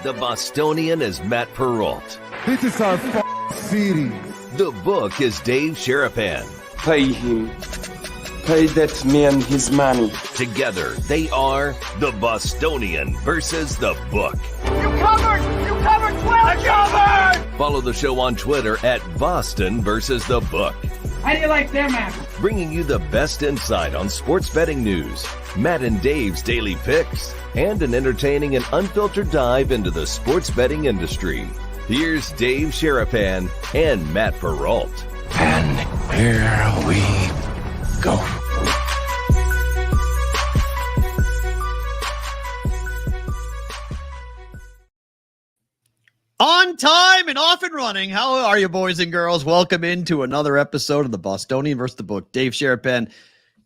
The Bostonian is Matt Perrault. This is our city. The book is Dave Sherapan. Pay him. Pay that man his money. Together, they are The Bostonian versus The Book. You covered! You covered 12! I covered! Follow the show on Twitter at Boston versus The Book. How do you like them apples? Bringing you the best insight on sports betting news, Matt and Dave's daily picks, and an entertaining and unfiltered dive into the sports betting industry. Here's Dave Sherapan and Matt Perrault. And here we go. On time and off and running. How are you, boys and girls? Welcome into another episode of the Bostonian versus the Book. Dave Sherapan,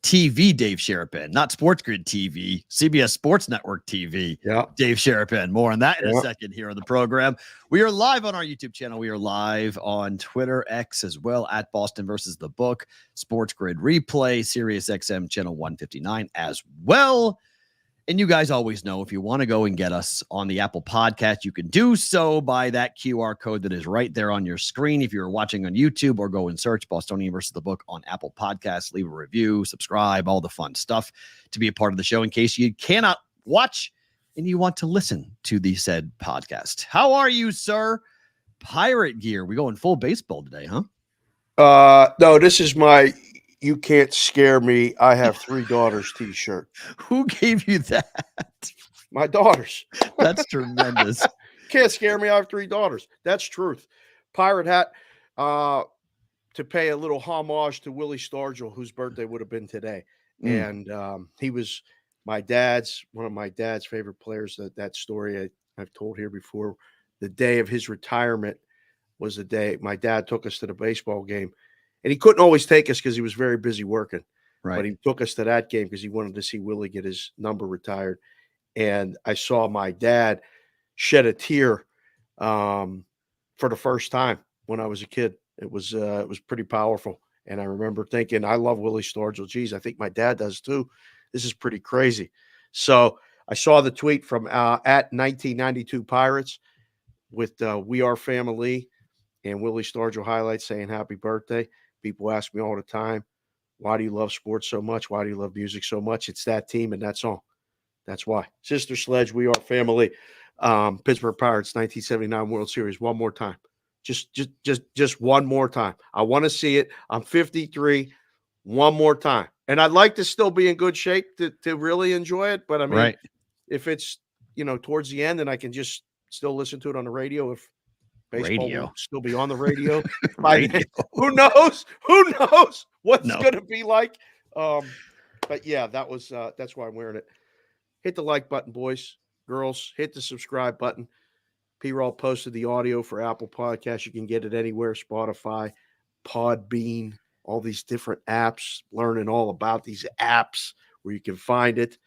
TV Dave Sherapan, not Sports Grid TV, CBS Sports Network TV. Yeah. Dave Sherapan. More on that in a second here on the program. We are live on our YouTube channel. We are live on Twitter, X as well, at Boston versus the Book, Sports Grid Replay, Sirius XM channel 159 as well. And you guys always know if you want to go and get us on the Apple Podcast, you can do so by that QR code that is right there on your screen. If you're watching on YouTube, or go and search Bostonian versus the Book on Apple Podcasts, leave a review, subscribe, all the fun stuff to be a part of the show in case you cannot watch and you want to listen to the said podcast. How are you, sir? Pirate gear. We going full baseball today, huh? No, this is my "You Can't Scare Me, I Have Three Daughters" t-shirt. Who gave you that? My daughters. That's tremendous. Can't scare me, I have three daughters. That's truth. Pirate hat, to pay a little homage to Willie Stargell, whose birthday would have been today. And he was one of my dad's favorite players. That story I've told here before. The day of his retirement was the day my dad took us to the baseball game. And he couldn't always take us because he was very busy working. Right. But he took us to that game because he wanted to see Willie get his number retired. And I saw my dad shed a tear for the first time when I was a kid. It was pretty powerful. And I remember thinking, I love Willie Stargell. Geez, I think my dad does too. This is pretty crazy. So I saw the tweet from at 1992 Pirates with "We Are Family" and Willie Stargell highlights saying happy birthday. People ask me all the time, why do you love sports so much? Why do you love music so much? It's that team and that song. That's why. Sister Sledge, We Are Family. Pittsburgh Pirates, 1979 World Series. One more time. Just one more time. I want to see it. I'm 53. One more time. And I'd like to still be in good shape to really enjoy it. But I mean, if it's, towards the end and I can just still listen to it on the radio, if baseball will still be on the radio. Who knows? Who knows what's going to be like? But yeah, that's why I'm wearing it. Hit the like button, boys, girls. Hit the subscribe button. P-Roll posted the audio for Apple Podcasts. You can get it anywhere. Spotify, Podbean, all these different apps. Learning all about these apps where you can find it.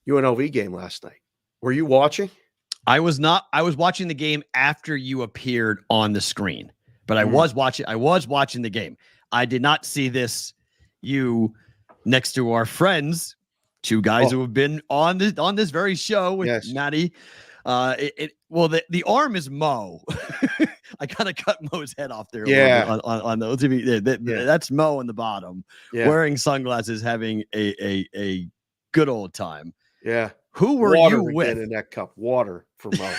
UNLV game last night. Were you watching? I was not. I was watching the game after you appeared on the screen, but I was watching the game. I did not see this. You next to our friends, two guys who have been on this very show with Maddie. The arm is Mo. I kind of cut Mo's head off there. On those. That's Mo in the bottom, wearing sunglasses, having a good old time. Yeah. Who were you with in that cup? Water for Mo.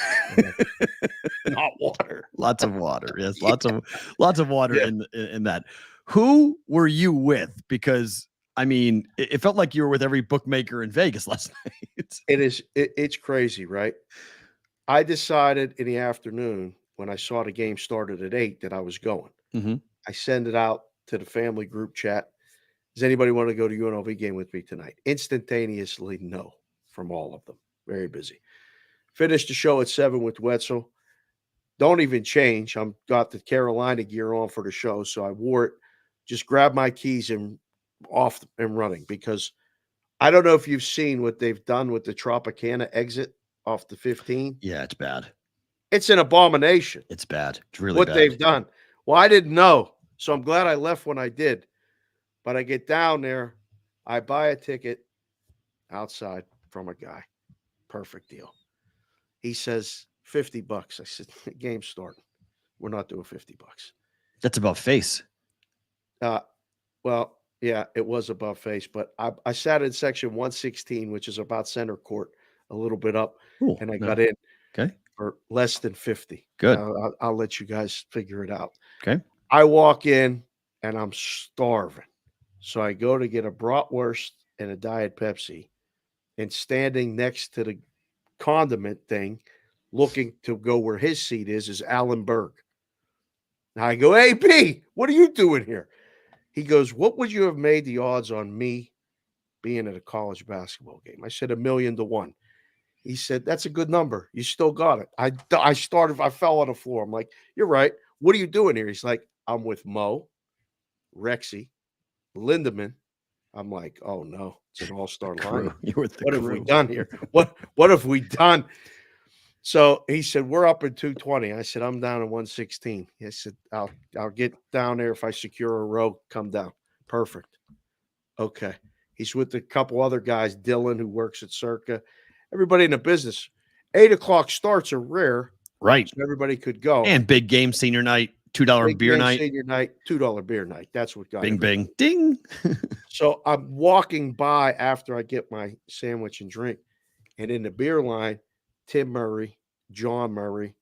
Not water. Lots of water. Yes, lots of water in that. Who were you with? Because I mean, it felt like you were with every bookmaker in Vegas last night. It's crazy, right? I decided in the afternoon when I saw the game started at 8 that I was going. Mm-hmm. I send it out to the family group chat. Does anybody want to go to UNLV game with me tonight? Instantaneously, no. From all of them. Very busy. Finished the show at 7 with Wetzel. Don't even change. I'm got the Carolina gear on for the show, so I wore it. Just grabbed my keys and off and running because I don't know if you've seen what they've done with the Tropicana exit off the 15. Yeah, it's bad. It's an abomination. It's bad. It's really what bad. They've done. Well, I didn't know, so I'm glad I left when I did. But I get down there, I buy a ticket outside from a guy. Perfect deal. He says, $50. I said, game's starting. We're not doing $50. That's above face. Well, yeah, it was above face, but I sat in section 116, which is about center court, a little bit up, Ooh, and I no. got in Okay. for less than 50. Good. I'll let you guys figure it out. Okay. I walk in and I'm starving. So I go to get a bratwurst and a Diet Pepsi, and standing next to the condiment thing, looking to go where his seat is Alan Berg. Now I go, hey, B, what are you doing here? He goes, what would you have made the odds on me being at a college basketball game? I said 1,000,000 to 1. He said, that's a good number. You still got it. I fell on the floor. I'm like, you're right. What are you doing here? He's like, I'm with Mo, Rexy, Lindemann. I'm like, oh no, it's an all-star line. What have we done here? What have we done? So he said, we're up at 220. I said, I'm down at 116. He said, I'll get down there if I secure a row, come down. Perfect. Okay. He's with a couple other guys, Dylan, who works at Circa. Everybody in the business. 8 o'clock starts are rare. Right. So everybody could go. And big game senior night, $2 beer night. Senior night, $2 beer night. That's what got Bing, everybody. bing, ding. So I'm walking by after I get my sandwich and drink. And in the beer line, Tim Murray, John Murray,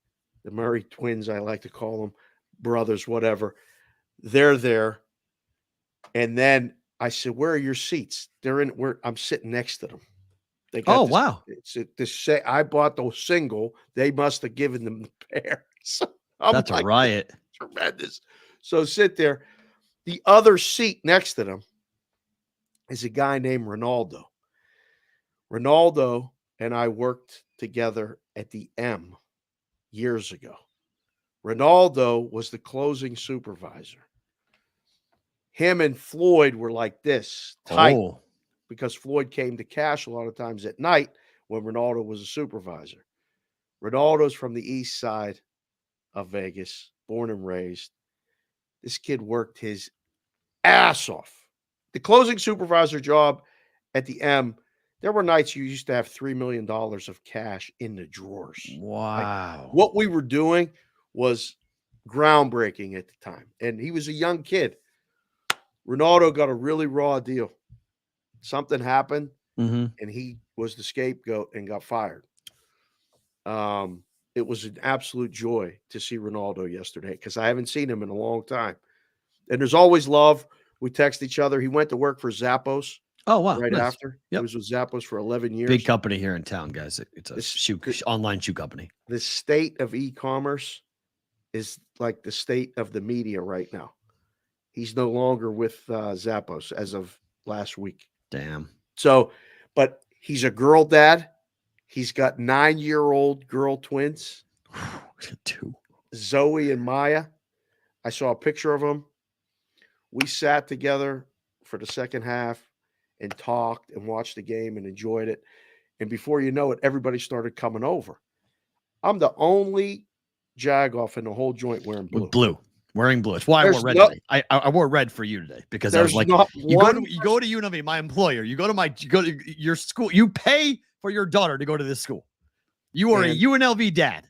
the Murray twins, I like to call them, brothers, whatever. They're there. And then I said, where are your seats? They're in where I'm sitting next to them. They got wow. I bought the single. They must have given them the pair. So that's like, a riot. Tremendous. So sit there. The other seat next to them is a guy named Ronaldo. Ronaldo and I worked together at the M years ago. Ronaldo was the closing supervisor. Him and Floyd were like this, tight, because Floyd came to cash a lot of times at night when Ronaldo was a supervisor. Ronaldo's from the east side of Vegas, born and raised. This kid worked his ass off. The closing supervisor job at the M, there were nights you used to have $3 million of cash in the drawers. Wow. Like, what we were doing was groundbreaking at the time. And he was a young kid. Ronaldo got a really raw deal. Something happened, and he was the scapegoat and got fired. It was an absolute joy to see Ronaldo yesterday because I haven't seen him in a long time. And there's always love. We text each other. He went to work for Zappos. Oh, wow. Right nice. after. Yep. He was with Zappos for 11 years. Big company here in town, guys. It's a online shoe company. The state of e-commerce is like the state of the media right now. He's no longer with Zappos as of last week. Damn. So, but he's a girl dad. He's got 9-year-old girl twins. 2. Zoe and Maya. I saw a picture of them. We sat together for the second half and talked and watched the game and enjoyed it. And before you know it, everybody started coming over. I'm the only jagoff in the whole joint wearing blue. Wearing blue. It's why I wore red today. I wore red for you today because I was like, you go to UNLV, my employer. You go to your school. You pay for your daughter to go to this school. You are a UNLV dad.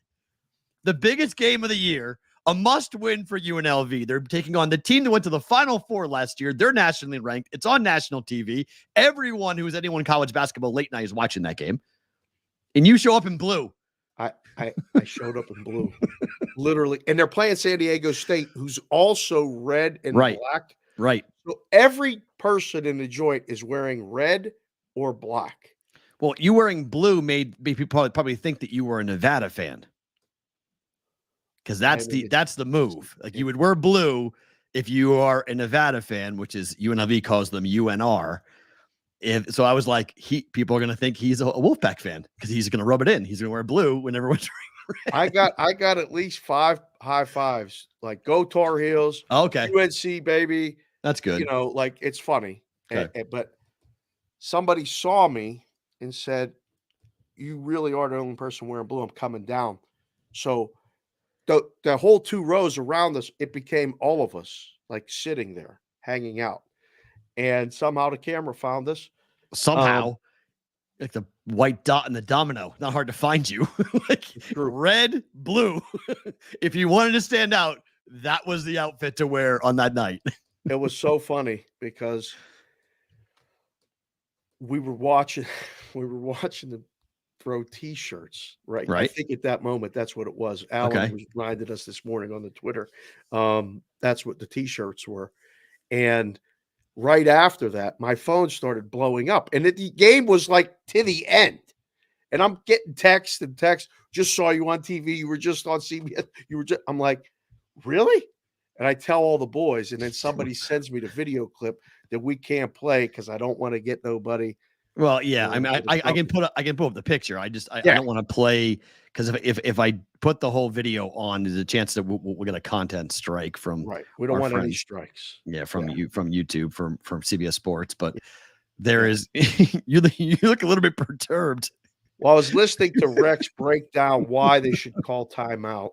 The biggest game of the year, a must-win for UNLV. They're taking on the team that went to the Final Four last year. They're nationally ranked. It's on national TV. Everyone who's anyone in college basketball late night is watching that game. And you show up in blue. I showed up in blue, literally. And they're playing San Diego State, who's also red and black. Right. So every person in the joint is wearing red or black. Well, you wearing blue made people probably think that you were a Nevada fan. Because that's the move. Like you would wear blue if you are a Nevada fan, which is UNLV calls them UNR. So I was like, people are gonna think he's a Wolfpack fan because he's gonna rub it in. He's gonna wear blue when everyone's wearing red. I got at least 5 high fives. Like go Tar Heels. Okay. UNC baby. That's good. You know, like it's funny. Okay. But somebody saw me and said, "You really are the only person wearing blue. I'm coming down." So the whole 2 rows around us, it became all of us like sitting there, hanging out. And somehow the camera found us. Somehow. Like the white dot in the domino. Not hard to find you. Like red, blue. If you wanted to stand out, that was the outfit to wear on that night. It was so funny because we were watching them throw T-shirts, right? I think at that moment, that's what it was. Alan was reminded us this morning on the Twitter. That's what the T-shirts were. And right after that, my phone started blowing up. And the game was like to the end. And I'm getting text. Just saw you on TV. You were just on CBS. I'm like, really? And I tell all the boys, and then somebody sends me the video clip that we can't play because I don't want to get nobody. Well, yeah. I mean, I can put up the picture. I don't want to play because if I put the whole video on, there's a chance that we'll get a content strike from We don't want any strikes. Yeah, from YouTube, from CBS Sports. But there is you look a little bit perturbed. Well, I was listening to Rex break down why they should call timeout.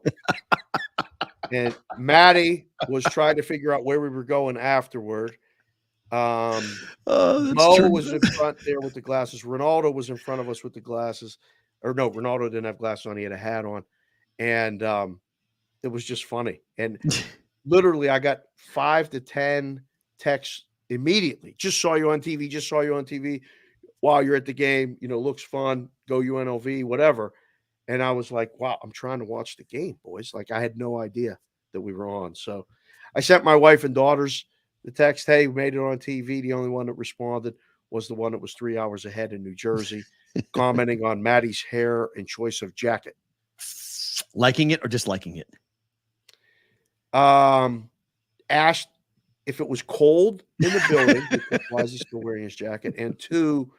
And Maddie was trying to figure out where we were going afterward. Mo was in front there with the glasses. Ronaldo was in front of us with the glasses. Or no, Ronaldo didn't have glasses on. He had a hat on. And it was just funny. And literally, I got 5 to 10 texts immediately. Just saw you on TV. While you're at the game, looks fun. Go UNLV, whatever. And I was like, wow, I'm trying to watch the game, boys. Like, I had no idea that we were on. So I sent my wife and daughters the text, hey, we made it on TV. The only one that responded was the one that was 3 hours ahead in New Jersey, commenting on Maddie's hair and choice of jacket. Liking it or disliking it? Asked if it was cold in the building. Why is he still wearing his jacket? And 2,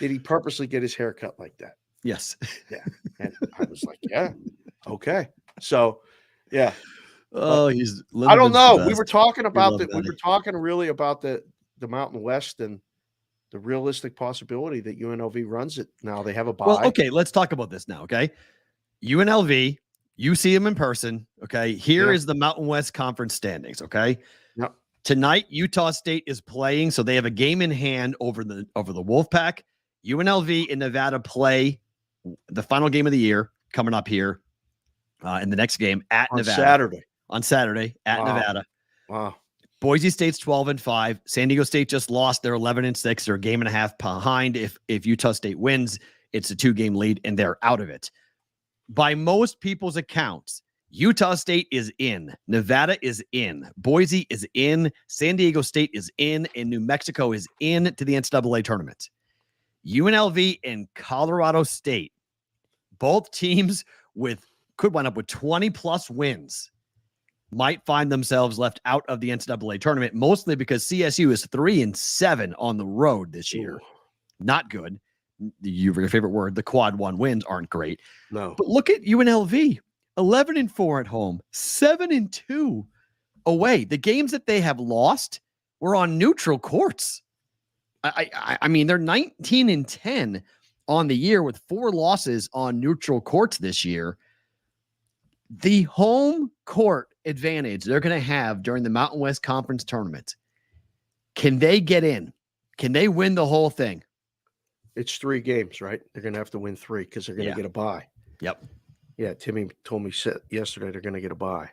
did he purposely get his hair cut like that? Yes. Yeah. And I was like, yeah, okay. So, yeah. Oh, I don't know. We were talking about we were talking really about the Mountain West and the realistic possibility that UNLV runs it now. They have a bye. Well, okay, let's talk about this now, okay? UNLV, you see them in person, okay? Here is the Mountain West Conference standings, okay? Yep. Tonight, Utah State is playing, so they have a game in hand over the Wolfpack. UNLV and Nevada play the final game of the year coming up here in the next game at Nevada. On Saturday at Nevada. Wow. Boise State's 12-5. San Diego State just lost. They're 11-6. They're a game and a half behind. If Utah State wins, it's a 2-game lead, and they're out of it. By most people's accounts, Utah State is in. Nevada is in. Boise is in. San Diego State is in. And New Mexico is in to the NCAA tournament. UNLV and Colorado State, both teams could wind up with 20-plus wins, might find themselves left out of the NCAA tournament, mostly because CSU is 3-7 on the road this year. Ooh. Not good. Your favorite word, the quad 1 wins aren't great. No. But look at UNLV, 11-4 at home, 7-2 away. The games that they have lost were on neutral courts. I mean, they're 19-10 on the year with 4 losses on neutral courts this year. The home court advantage they're going to have during the Mountain West Conference tournament, can they get in? Can they win the whole thing? It's 3 games, right? They're going to have to win 3 because they're going to get a bye. Yep. Yeah, Timmy told me yesterday they're going to get a bye.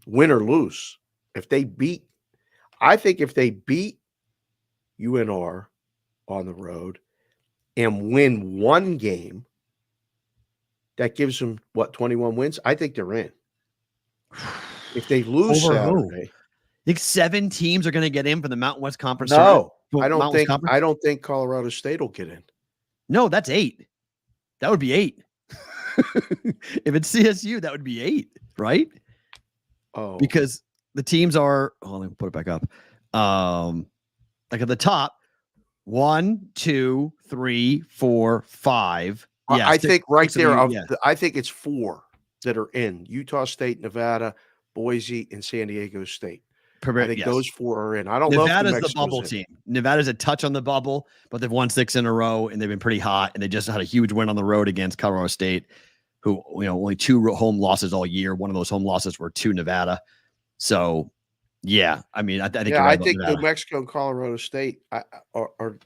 Win or lose. I think if they beat UNR on the road and win 1 game, that gives them, 21 wins? I think they're in. If they lose Saturday. I think 7 teams are going to get in for the Mountain West Conference. No, I don't think Colorado State will get in. No, that's 8. That would be 8. If it's CSU, that would be 8, right? Oh. Because the teams are, let me put it back up. Like at the top, 1, 2, 3, 4, 5. Yeah, I think right there, I think it's 4 that are in: Utah State, Nevada, Boise, and San Diego State. I think those 4 are in. I don't know if Nevada's the bubble team. Nevada's a touch on the bubble, but they've won 6 in a row, and they've been pretty hot, and they just had a huge win on the road against Colorado State, who, only 2 home losses all year. One of those home losses were to Nevada. So Yeah, I mean, I think Yeah, you're right I about think New Nevada. Mexico and Colorado State are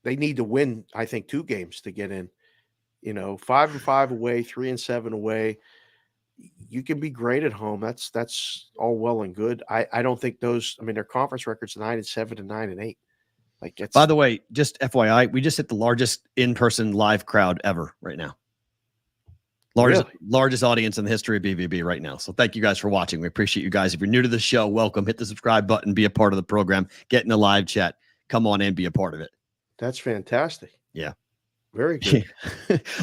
they need to win, I think, 2 games to get in. 5-5 away, 3-7 away. You can be great at home. That's all well and good. I don't think those. I mean, their conference records 9-7 and 9-8. Like, it's By the way, just FYI, we just hit the largest in-person live crowd ever right now. Largest audience in the history of BVB right now. So thank you guys for watching. We appreciate you guys. If you're new to the show, welcome. Hit the subscribe button. Be a part of the program. Get in the live chat. Come on in. Be a part of it. That's fantastic. Yeah. Very good.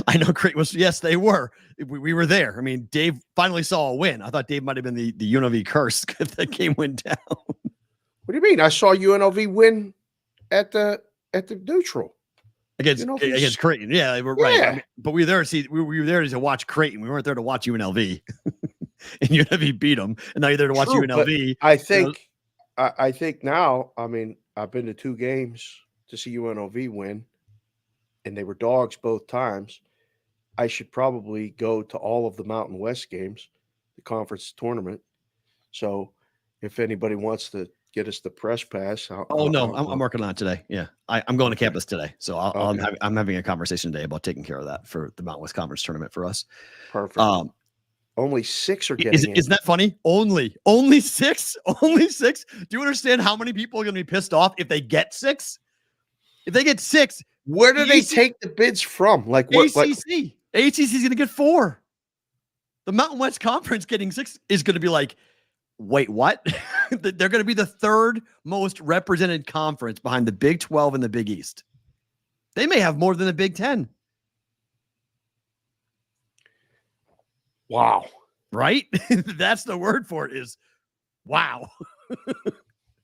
I know Creighton was. Yes, they were. We were there. I mean, Dave finally saw a win. I thought Dave might have been the UNLV curse if that game went down. What do you mean? I saw UNLV win at the neutral against Creighton. Yeah, they were right. I mean, but we were there to see. We were there to watch Creighton. We weren't there to watch UNLV. And UNLV beat them. And now you're there to watch UNLV. I think now. I mean, I've been to 2 games to see UNLV win, and they were dogs both times. I should probably go to all of the Mountain West games, the conference tournament. So, if anybody wants to get us the press pass, I'm working on it today. Yeah, I'm going to campus today, so I'm having a conversation today about taking care of that for the Mountain West Conference tournament for us. Perfect. Only 6 are getting in. Isn't that funny? Only 6. Only 6. Do you understand how many people are going to be pissed off if they get 6? If they get 6, where do they take the bids from? Like what? ACC. ACC is going to get 4. The Mountain West Conference getting 6 is going to be like, wait, what? They're going to be the 3rd most represented conference behind the Big 12 and the Big East. They may have more than the Big 10. Wow. Right? That's the word for it, is wow.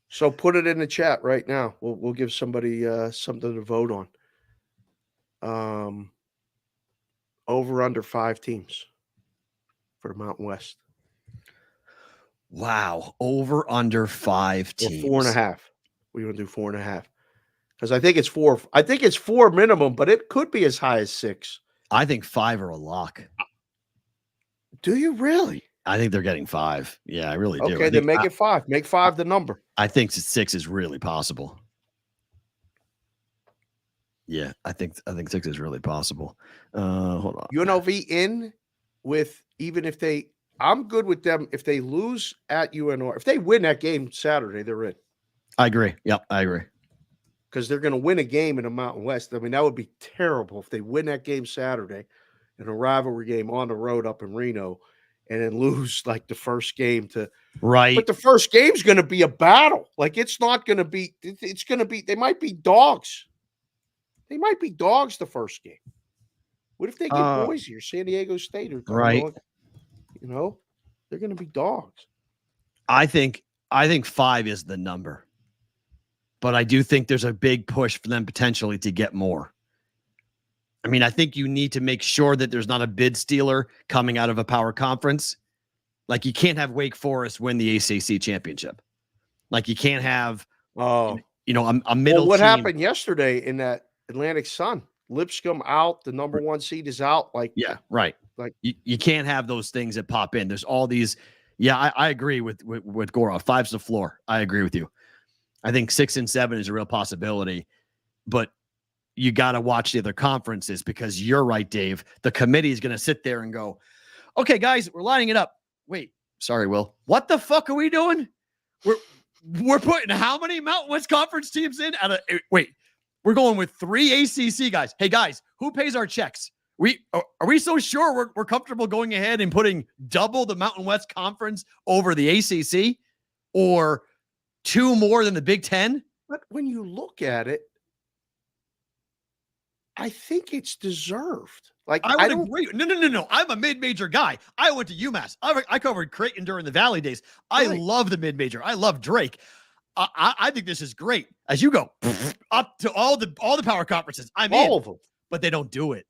So put it in the chat right now. We'll give somebody something to vote on. Over under 5 teams for the Mountain West. Wow. Over under 5 teams. Or 4.5. We want to do 4.5. Because I think it's 4. I think it's 4 minimum, but it could be as high as 6. I think 5 are a lock. Do you really? I think they're getting 5. Yeah, I really do. Okay, then make it 5. Make 5 the number. I think 6 is really possible. Yeah, I think 6 is really possible. Hold on. UNLV in with, even if they, I'm good with them if they lose at UNR. If they win that game Saturday, they're in. I agree. Yep, I agree. Because they're going to win a game in the Mountain West. I mean, that would be terrible if they win that game Saturday in a rivalry game on the road up in Reno and then lose like the first game to right. But the first game's going to be a battle. Like, it's not going to be, it's going to be, they might be dogs. They might be dogs the first game. What if they get Boise or San Diego State or right? You know, they're going to be dogs. I think 5 is the number, but I do think there's a big push for them potentially to get more. I mean, I think you need to make sure that there's not a bid stealer coming out of a power conference. Like, you can't have Wake Forest win the ACC championship. Like, you can't have a middle. Well, what team. happened yesterday in that Atlantic Sun? Lipscomb out, the number 1 seed is out. Like, yeah, right. Like, you can't have those things that pop in. There's all these. Yeah, I agree with Gora. 5's the floor. I agree with you. I think 6 and 7 is a real possibility, but you got to watch the other conferences, because you're right, Dave. The committee is going to sit there and go, okay, guys, we're lining it up. Wait, sorry, Will. What the fuck are we doing? We're putting how many Mountain West Conference teams in? Wait, we're going with 3 ACC guys. Hey, guys, who pays our checks? Are we so sure we're comfortable going ahead and putting double the Mountain West Conference over the ACC, or 2 more than the Big Ten? But when you look at it, I think it's deserved. Like, I don't agree. No. I'm a mid-major guy. I went to UMass. I covered Creighton during the Valley days. I love the mid-major. I love Drake. I think this is great. As you go up to all the power conferences, all of them, but they don't do it.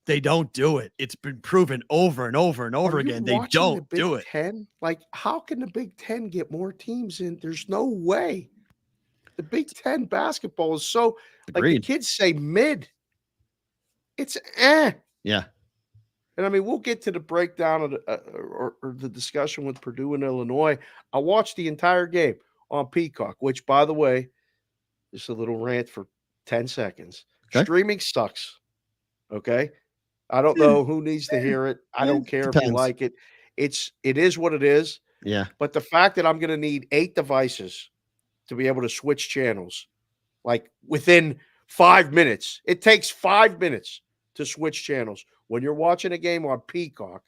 They don't do it. It's been proven over and over and over again. They don't do it. 10? Like, how can the Big Ten get more teams in? There's no way. The Big Ten basketball is so, agreed. Like the kids say, mid. It's Yeah. And I mean, we'll get to the breakdown of or the discussion with Purdue and Illinois. I watched the entire game on Peacock, which, by the way, just a little rant for 10 seconds. Okay. Streaming sucks. Okay. I don't know who needs to hear it. I don't care if you like it. It is what it is. Yeah. But the fact that I'm going to need 8 devices to be able to switch channels, like within 5 minutes, it takes 5 minutes to switch channels. When you're watching a game on Peacock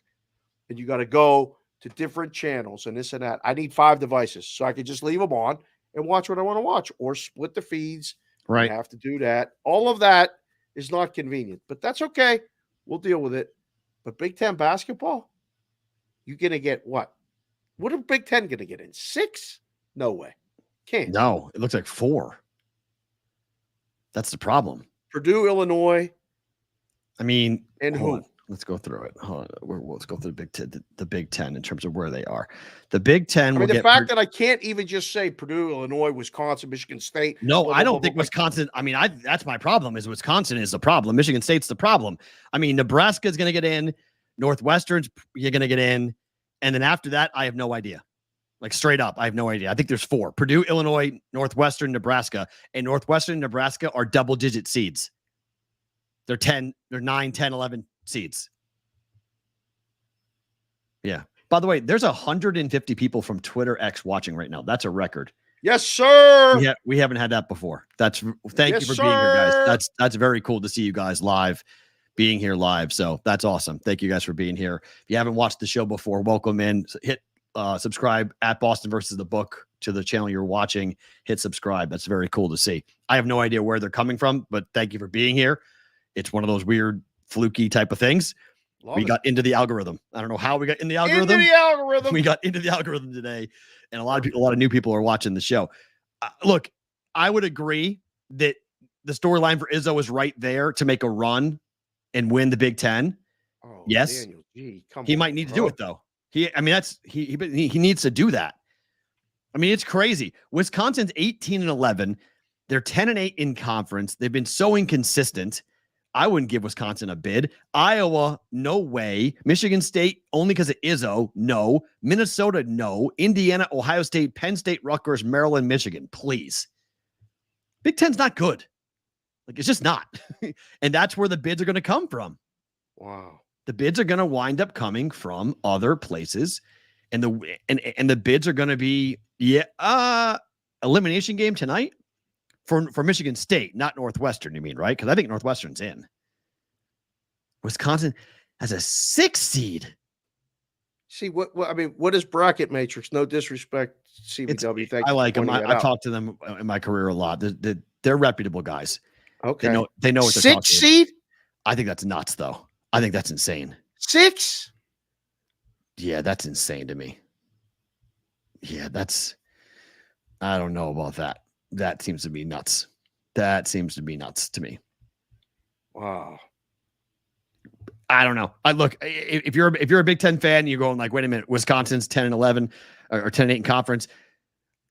and you got to go to different channels and this and that, I need 5 devices so I can just leave them on and watch what I want to watch or split the feeds. Right. I have to do that. All of that is not convenient, but that's okay. We'll deal with it. But Big Ten basketball, you're going to get what? What are Big Ten going to get in? 6? No way. Can't. No, it looks like 4. That's the problem. Purdue, Illinois. I mean, and who? On. Let's go through it. Hold on. Let's go through the Big Ten in terms of where they are. The Big Ten. I mean, the fact that I can't even just say Purdue, Illinois, Wisconsin, Michigan State. No, I don't think Wisconsin. I mean, that's my problem. Is Wisconsin is the problem. Michigan State's the problem. I mean, Nebraska is going to get in. Northwestern's you're going to get in, and then after that, I have no idea. Like straight up, I have no idea. I think there's 4: Purdue, Illinois, Northwestern, Nebraska, and Northwestern and Nebraska are double-digit seeds. They're 9, 10, 11 seeds. Yeah. By the way, there's 150 people from Twitter X watching right now. That's a record. Yes, sir. We haven't had that before. Thank you for being here, guys. That's very cool to see you guys being here live. So that's awesome. Thank you guys for being here. If you haven't watched the show before, welcome in. Hit subscribe at Boston versus the Book to the channel you're watching. Hit subscribe. That's very cool to see. I have no idea where they're coming from, but thank you for being here. It's one of those weird, fluky type of things. We got into the algorithm. I don't know how we got in the algorithm. We got into the algorithm today, and a lot of new people are watching the show. Look, I would agree that the storyline for Izzo is right there to make a run and win the Big Ten. Oh, yes, Daniel, he might need to do it though. He needs to do that. I mean, it's crazy. Wisconsin's 18-11. They're 10-8 in conference. They've been so inconsistent. I wouldn't give Wisconsin a bid. Iowa, no way. Michigan State, only because of Izzo, no. Minnesota, no. Indiana, Ohio State, Penn State, Rutgers, Maryland, Michigan, please. Big Ten's not good. Like, it's just not. And that's where the bids are going to come from. Wow. The bids are going to wind up coming from other places. And the bids are going to be, elimination game tonight. For Michigan State, not Northwestern, you mean, right? Because I think Northwestern's in. Wisconsin has a 6 seed. See, what is bracket matrix? No disrespect, CBW. I like them. I talked to them in my career a lot. They're reputable guys. Okay. They know what they're 6 talking seed? about. I think that's nuts, though. I think that's insane. 6? Yeah, that's insane to me. Yeah, I don't know about that. That seems to be nuts. That seems to be nuts to me. Wow. I don't know. If you're a Big Ten fan, you're going like, wait a minute, Wisconsin's 10-11 or 10-8 in conference.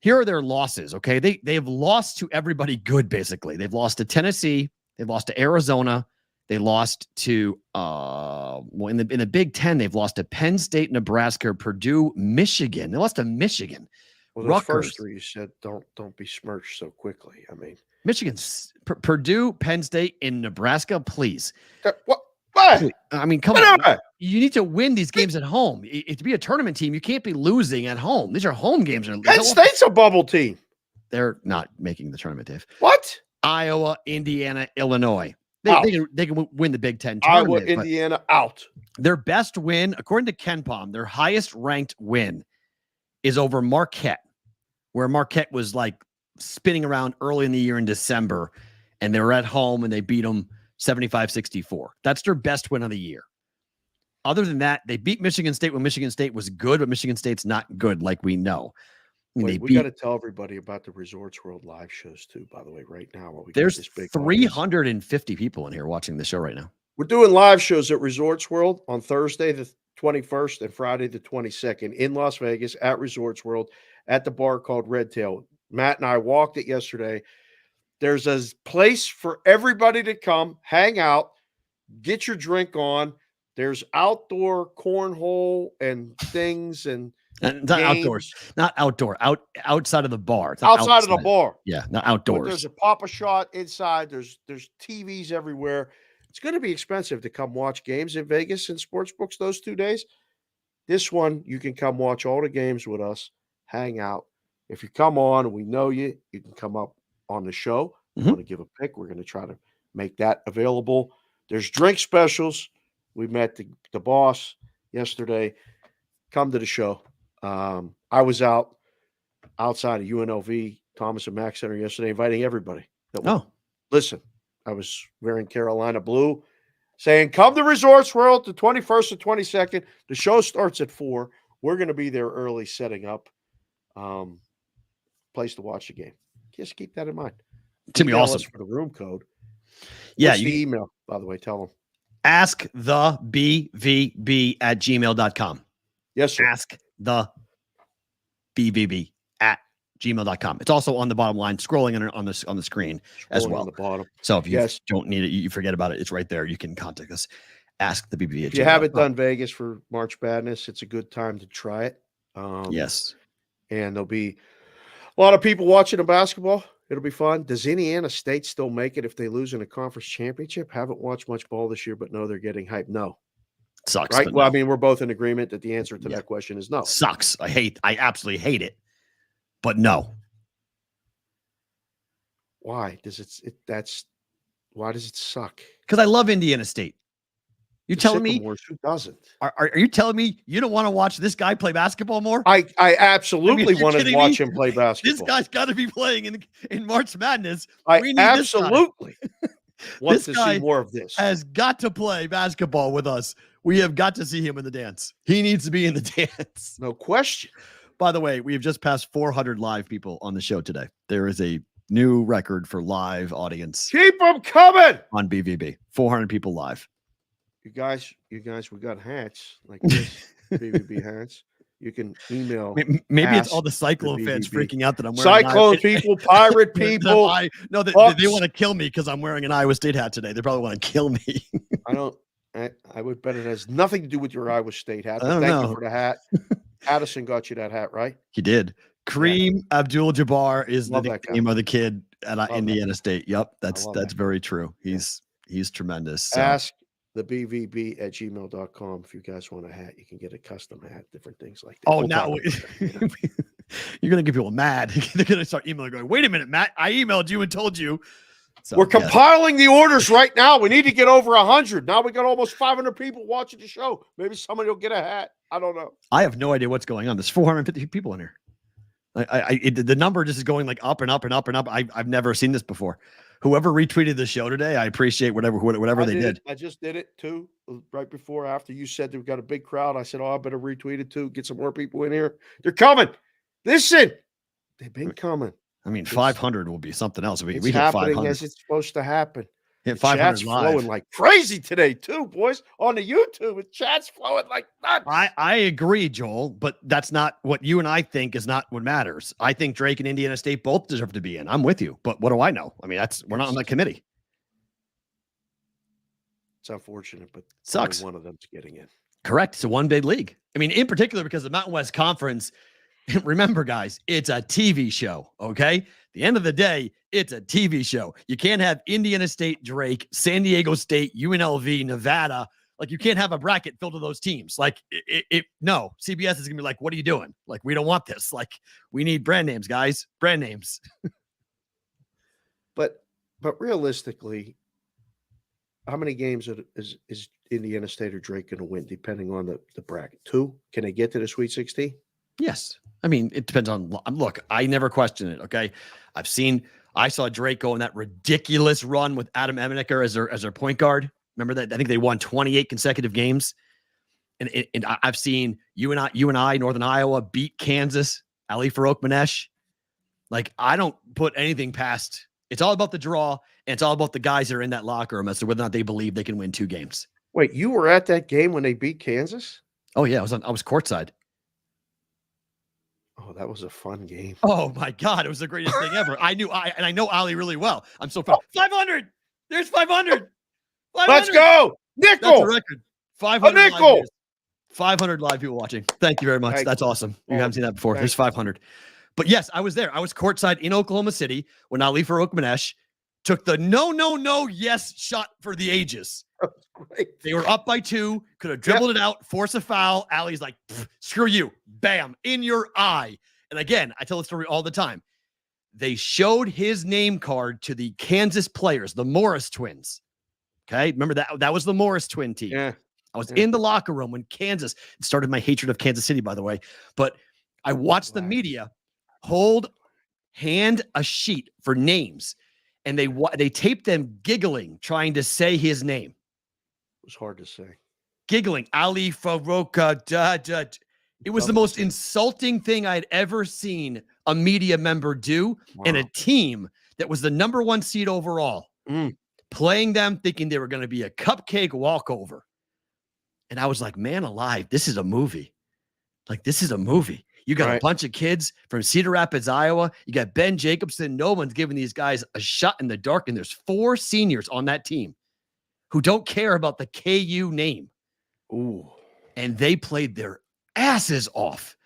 Here are their losses. Okay. They've lost to everybody good, basically. They've lost to Tennessee, they've lost to Arizona, they lost to in the Big Ten, they've lost to Penn State, Nebraska, Purdue, Michigan. They lost to Michigan. Well, those first 3 you said don't be smirched so quickly. I mean, Michigan's Purdue, Penn State, and Nebraska, please. What? I mean, come on. You need to win these games at home. To be a tournament team, you can't be losing at home. These are home games. Penn State's a bubble team. They're not making the tournament, Dave. What? Iowa, Indiana, Illinois. They can win the Big Ten tournament. Iowa, Indiana, out. Their best win, according to KenPom, their highest ranked win is over Marquette, where Marquette was like spinning around early in the year in December, and they were at home and they beat them 75-64. That's their best win of the year. Other than that, they beat Michigan State when Michigan State was good, but Michigan State's not good, like we know. We got to tell everybody about the Resorts World live shows too, by the way, right now. There's 350 people in here watching the show right now. We're doing live shows at Resorts World on Thursday, the 21st, and Friday, the 22nd in Las Vegas at Resorts World at the bar called Red Tail. Matt and I walked it yesterday. There's a place for everybody to come, hang out, get your drink on, There's outdoor cornhole and things and not outdoors, not outdoor, outside of the bar. It's outside outside of the bar. Yeah, not But outdoors. there's a Papa Shot inside. There's TVs everywhere. It's going to be expensive to come watch games in Vegas and sports books those 2 days. This one, you can come watch all the games with us, hang out. If you come on and we know you, you can come up on the show. You want to give a pick, we're going to try to make that available. There's drink specials. We met the boss yesterday. Come to the show. I was outside of UNLV, Thomas and Mack Center yesterday, inviting everybody. Listen, I was wearing Carolina blue, saying, come to Resorts World the 21st and 22nd. The show starts at 4. We're going to be there early setting up. Place to watch the game. Just keep that in mind. It's going to be awesome. For the room code. Yeah. What's the email, by the way? Tell them. AskTheBVB@gmail.com. Yes, sir. AskTheBVB@gmail.com. It's also on the bottom line, scrolling on the screen as well. On the bottom. So if you don't need it, you forget about it. It's right there. You can contact us. AskTheBVB. If you haven't done Vegas for March Madness, it's a good time to try it. Yes. And there'll be a lot of people watching the basketball. It'll be fun. Does Indiana State still make it if they lose in a conference championship? Haven't watched much ball this year, but know they're getting hyped. No. Sucks. Right? No. Well, I mean, we're both in agreement that the answer to that question is no. Sucks. I absolutely hate it. But no. Why does why does it suck? Because I love Indiana State. You telling me who doesn't? Are you telling me you don't want to watch this guy play basketball more? I absolutely want to watch him play basketball. This guy's got to be playing in March Madness. I absolutely want this to guy see more of this. Has got to play basketball with us. We have got to see him in the dance. He needs to be in the dance. No question. By the way, we have just passed 400 live people on the show today. There is a new record for live audience. Keep them coming on BVB. 400 people live. You guys, we got hats like this, BVB hats. You can email. Maybe it's all the Cyclone fans freaking out that I'm wearing. Cyclone people, Pirate people. They want to kill me because I'm wearing an Iowa State hat today. They probably want to kill me. I would bet it has nothing to do with your Iowa State hat. Thank you for the hat. Addison got you that hat, right? He did. Kareem Abdul-Jabbar is the name of the kid at Indiana State. Yep, that's very true. He's tremendous. So. Ask the BVB@gmail.com. If you guys want a hat, you can get a custom hat, different things like that. Oh, now you're going to get people mad. They're going to start emailing going, wait a minute, Matt, I emailed you and told you. So, we're compiling the orders right now. We need to get over 100. Now we got almost 500 people watching the show. Maybe somebody will get a hat. I don't know. I have no idea what's going on. There's 450 people in here. The number just is going like up and up and up and up. I've never seen this before. Whoever retweeted the show today, I appreciate whatever they did. I just did it too, right before after you said they've got a big crowd. I said, I better retweet it too. Get some more people in here. They're coming. Listen, they've been coming. I mean, 500 will be something else. We hit happening 500 as it's supposed to happen. Hit 500 live. Flowing like crazy today too, boys. On the YouTube, with chat's flowing like nuts. I agree, Joel, but that's not what you and I think is not what matters. I think Drake and Indiana State both deserve to be in. I'm with you, but what do I know? I mean, we're not on that committee. It's unfortunate, but sucks. One of them's getting in. Correct. It's a one big league. I mean, in particular because the Mountain West Conference. Remember, guys, it's a TV show, okay? At the end of the day, it's a TV show. You can't have Indiana State, Drake, San Diego State, UNLV, Nevada. Like, you can't have a bracket filled with those teams. Like, no. CBS is going to be like, what are you doing? Like, we don't want this. Like, we need brand names, guys. Brand names. But realistically, how many games is Indiana State or Drake going to win, depending on the bracket? 2? Can they get to the Sweet 16? Yes. I mean, it depends on look, I never question it. Okay. I saw Drake go on that ridiculous run with Adam Eminecker as their point guard. Remember that? I think they won 28 consecutive games. And I've seen UNI, Northern Iowa beat Kansas, Ali Farouk Manesh. Like, I don't put anything past. It's all about the draw, and it's all about the guys that are in that locker room as to whether or not they believe they can win 2 games. Wait, you were at that game when they beat Kansas? Oh yeah, I was courtside. Oh, that was a fun game. Oh my God, it was the greatest thing ever. I know Ali really well. I'm so proud. 500. There's 500. 500. Let's go. Nickel. That's a record. 500 live nickel. viewers. 500 live people watching. Thank you very much. That's awesome. You haven't seen that before. There's 500. But yes, I was there. I was courtside in Oklahoma City when Ali Farouk took the no, yes shot for the ages. Great. They were up by 2, could have dribbled it out, force a foul. Ali's like, screw you. Bam, in your eye. And again, I tell the story all the time. They showed his name card to the Kansas players, the Morris twins. Okay, remember that was the Morris twin team. Yeah. I was in the locker room when Kansas, it started my hatred of Kansas City, by the way. But I watched the media hand a sheet for names, and they taped them giggling, trying to say his name. It was hard to say. Giggling, Ali Farouk. It was the most insulting thing I had ever seen a media member do, and a team that was the number 1 seed overall, playing them thinking they were going to be a cupcake walkover. And I was like, man alive, this is a movie. Like, this is a movie. You got a bunch of kids from Cedar Rapids, Iowa. You got Ben Jacobson. No one's giving these guys a shot in the dark. And there's 4 seniors on that team who don't care about the KU name. Ooh. And they played their asses off.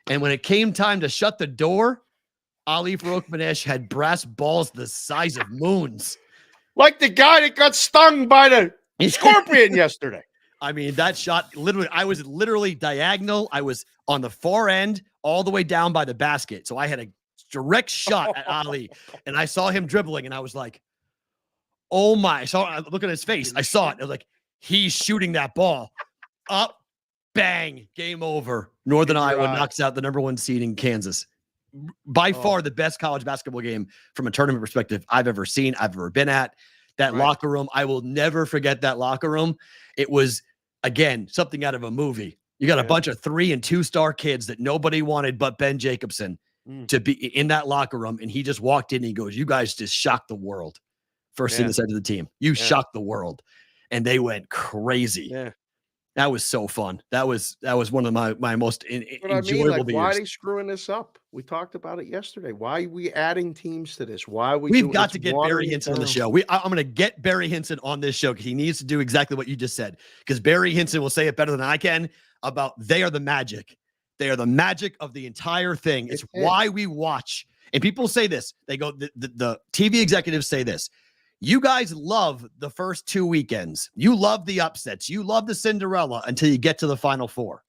And when it came time to shut the door, Ali Farouk had brass balls the size of moons. Like the guy that got stung by the scorpion yesterday. I mean, that shot, literally, I was literally diagonal. I was on the far end, all the way down by the basket. So I had a direct shot at Ali, and I saw him dribbling, and I was like, oh my. I look at his face. I saw it. I was like, he's shooting that ball. Up, bang, game over. Northern Iowa knocks out the number 1 seed in Kansas. By far the best college basketball game from a tournament perspective I've ever seen, I've ever been at. That locker room, I will never forget that locker room. It was, again, something out of a movie. You got a bunch of 3- and 2-star kids that nobody wanted but Ben Jacobson to be in that locker room. And he just walked in and he goes, you guys just shocked the world. First thing that said to the team, you shocked the world. And they went crazy. Yeah. That was so fun. That was one of my most enjoyable years. Why are they screwing this up? We talked about it yesterday. Why are we adding teams to this? Why are we? We've got to get Barry Hinson on the show. I'm going to get Barry Hinson on this show because he needs to do exactly what you just said. Because Barry Hinson will say it better than I can about they are the magic. They are the magic of the entire thing. It's why we watch. And people say this. They go, the TV executives say this. You guys love the first 2 weekends. You love the upsets. You love the Cinderella until you get to the Final Four.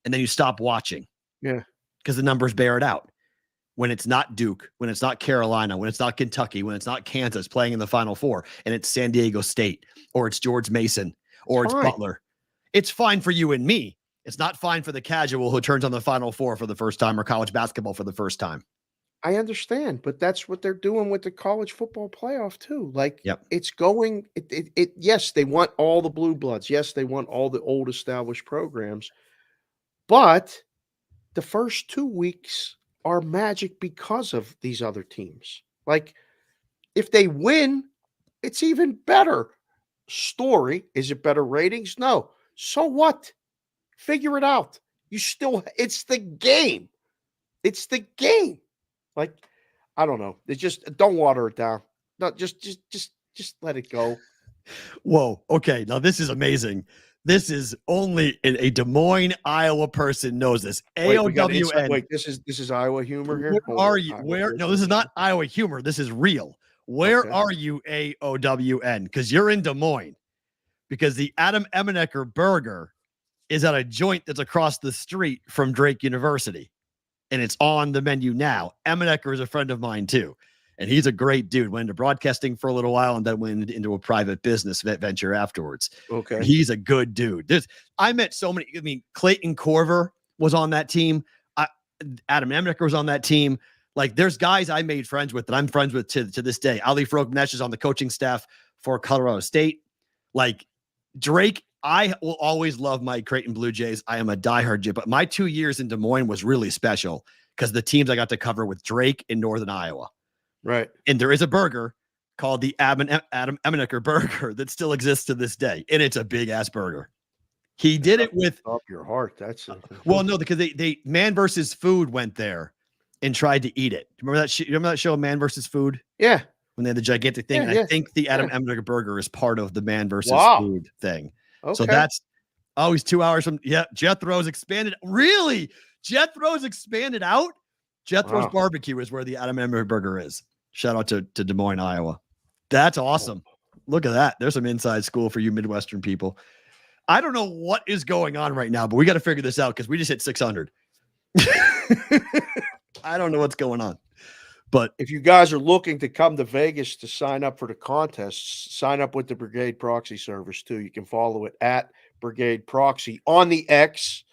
And then you stop watching. Yeah. Because the numbers bear it out. When it's not Duke, when it's not Carolina, when it's not Kentucky, when it's not Kansas playing in the Final Four, and it's San Diego State, or it's George Mason, or it's Butler. It's fine for you and me. It's not fine for the casual who turns on the Final Four for the first time or college basketball for the first time. I understand, but that's what they're doing with the college football playoff too. Like, it's going. Yes, they want all the blue bloods. Yes, they want all the old established programs, but the first 2 weeks are magic because of these other teams. Like, if they win, it's even better. Story, is it better ratings? No. So what? Figure it out. It's the game. It's the game. Like, I don't know. It's just, don't water it down. No, just let it go. Whoa. Okay. Now this is amazing. This is only a Des Moines, Iowa person knows this. AOWN. Wait, this is Iowa humor here. Where are you? No, this is not Iowa humor. This is real. Where are you, AOWN? Because you're in Des Moines. Because the Adam Emenecker burger is at a joint that's across the street from Drake University. And it's on the menu now. Emenecker is a friend of mine too. And he's a great dude. Went into broadcasting for a little while and then went into a private business venture afterwards. Okay. He's a good dude. I met so many. I mean, Clayton Corver was on that team. Adam Emenecker was on that team. Like, there's guys I made friends with that I'm friends with to this day. Ali Farouk is on the coaching staff for Colorado State. Like, Drake, I will always love my Creighton Blue Jays. I am a diehard J, but my 2 years in Des Moines was really special because the teams I got to cover with Drake in Northern Iowa. Right. And there is a burger called the Adam Emenecker burger that still exists to this day. And it's a big ass burger. He did it with up your heart. That's well, no, because they Man versus Food went there and tried to eat it. Remember that show, Man versus Food? Yeah. When they had the gigantic thing. Yeah, I think the Adam Emenecker burger is part of the Man versus Food thing. Okay. So that's Oh, he's 2 hours from. Yeah, Jethro's expanded. Really? Jethro's expanded out? Jethro's Barbecue is where the Adam Emery Burger is. Shout out to Des Moines, Iowa. That's awesome. Look at that. There's some inside school for you Midwestern people. I don't know what is going on right now, but we got to figure this out because we just hit 600. I don't know what's going on. But if you guys are looking to come to Vegas to sign up for the contest, sign up with the Brigade Proxy Service too. You can follow it at Brigade Proxy on the X.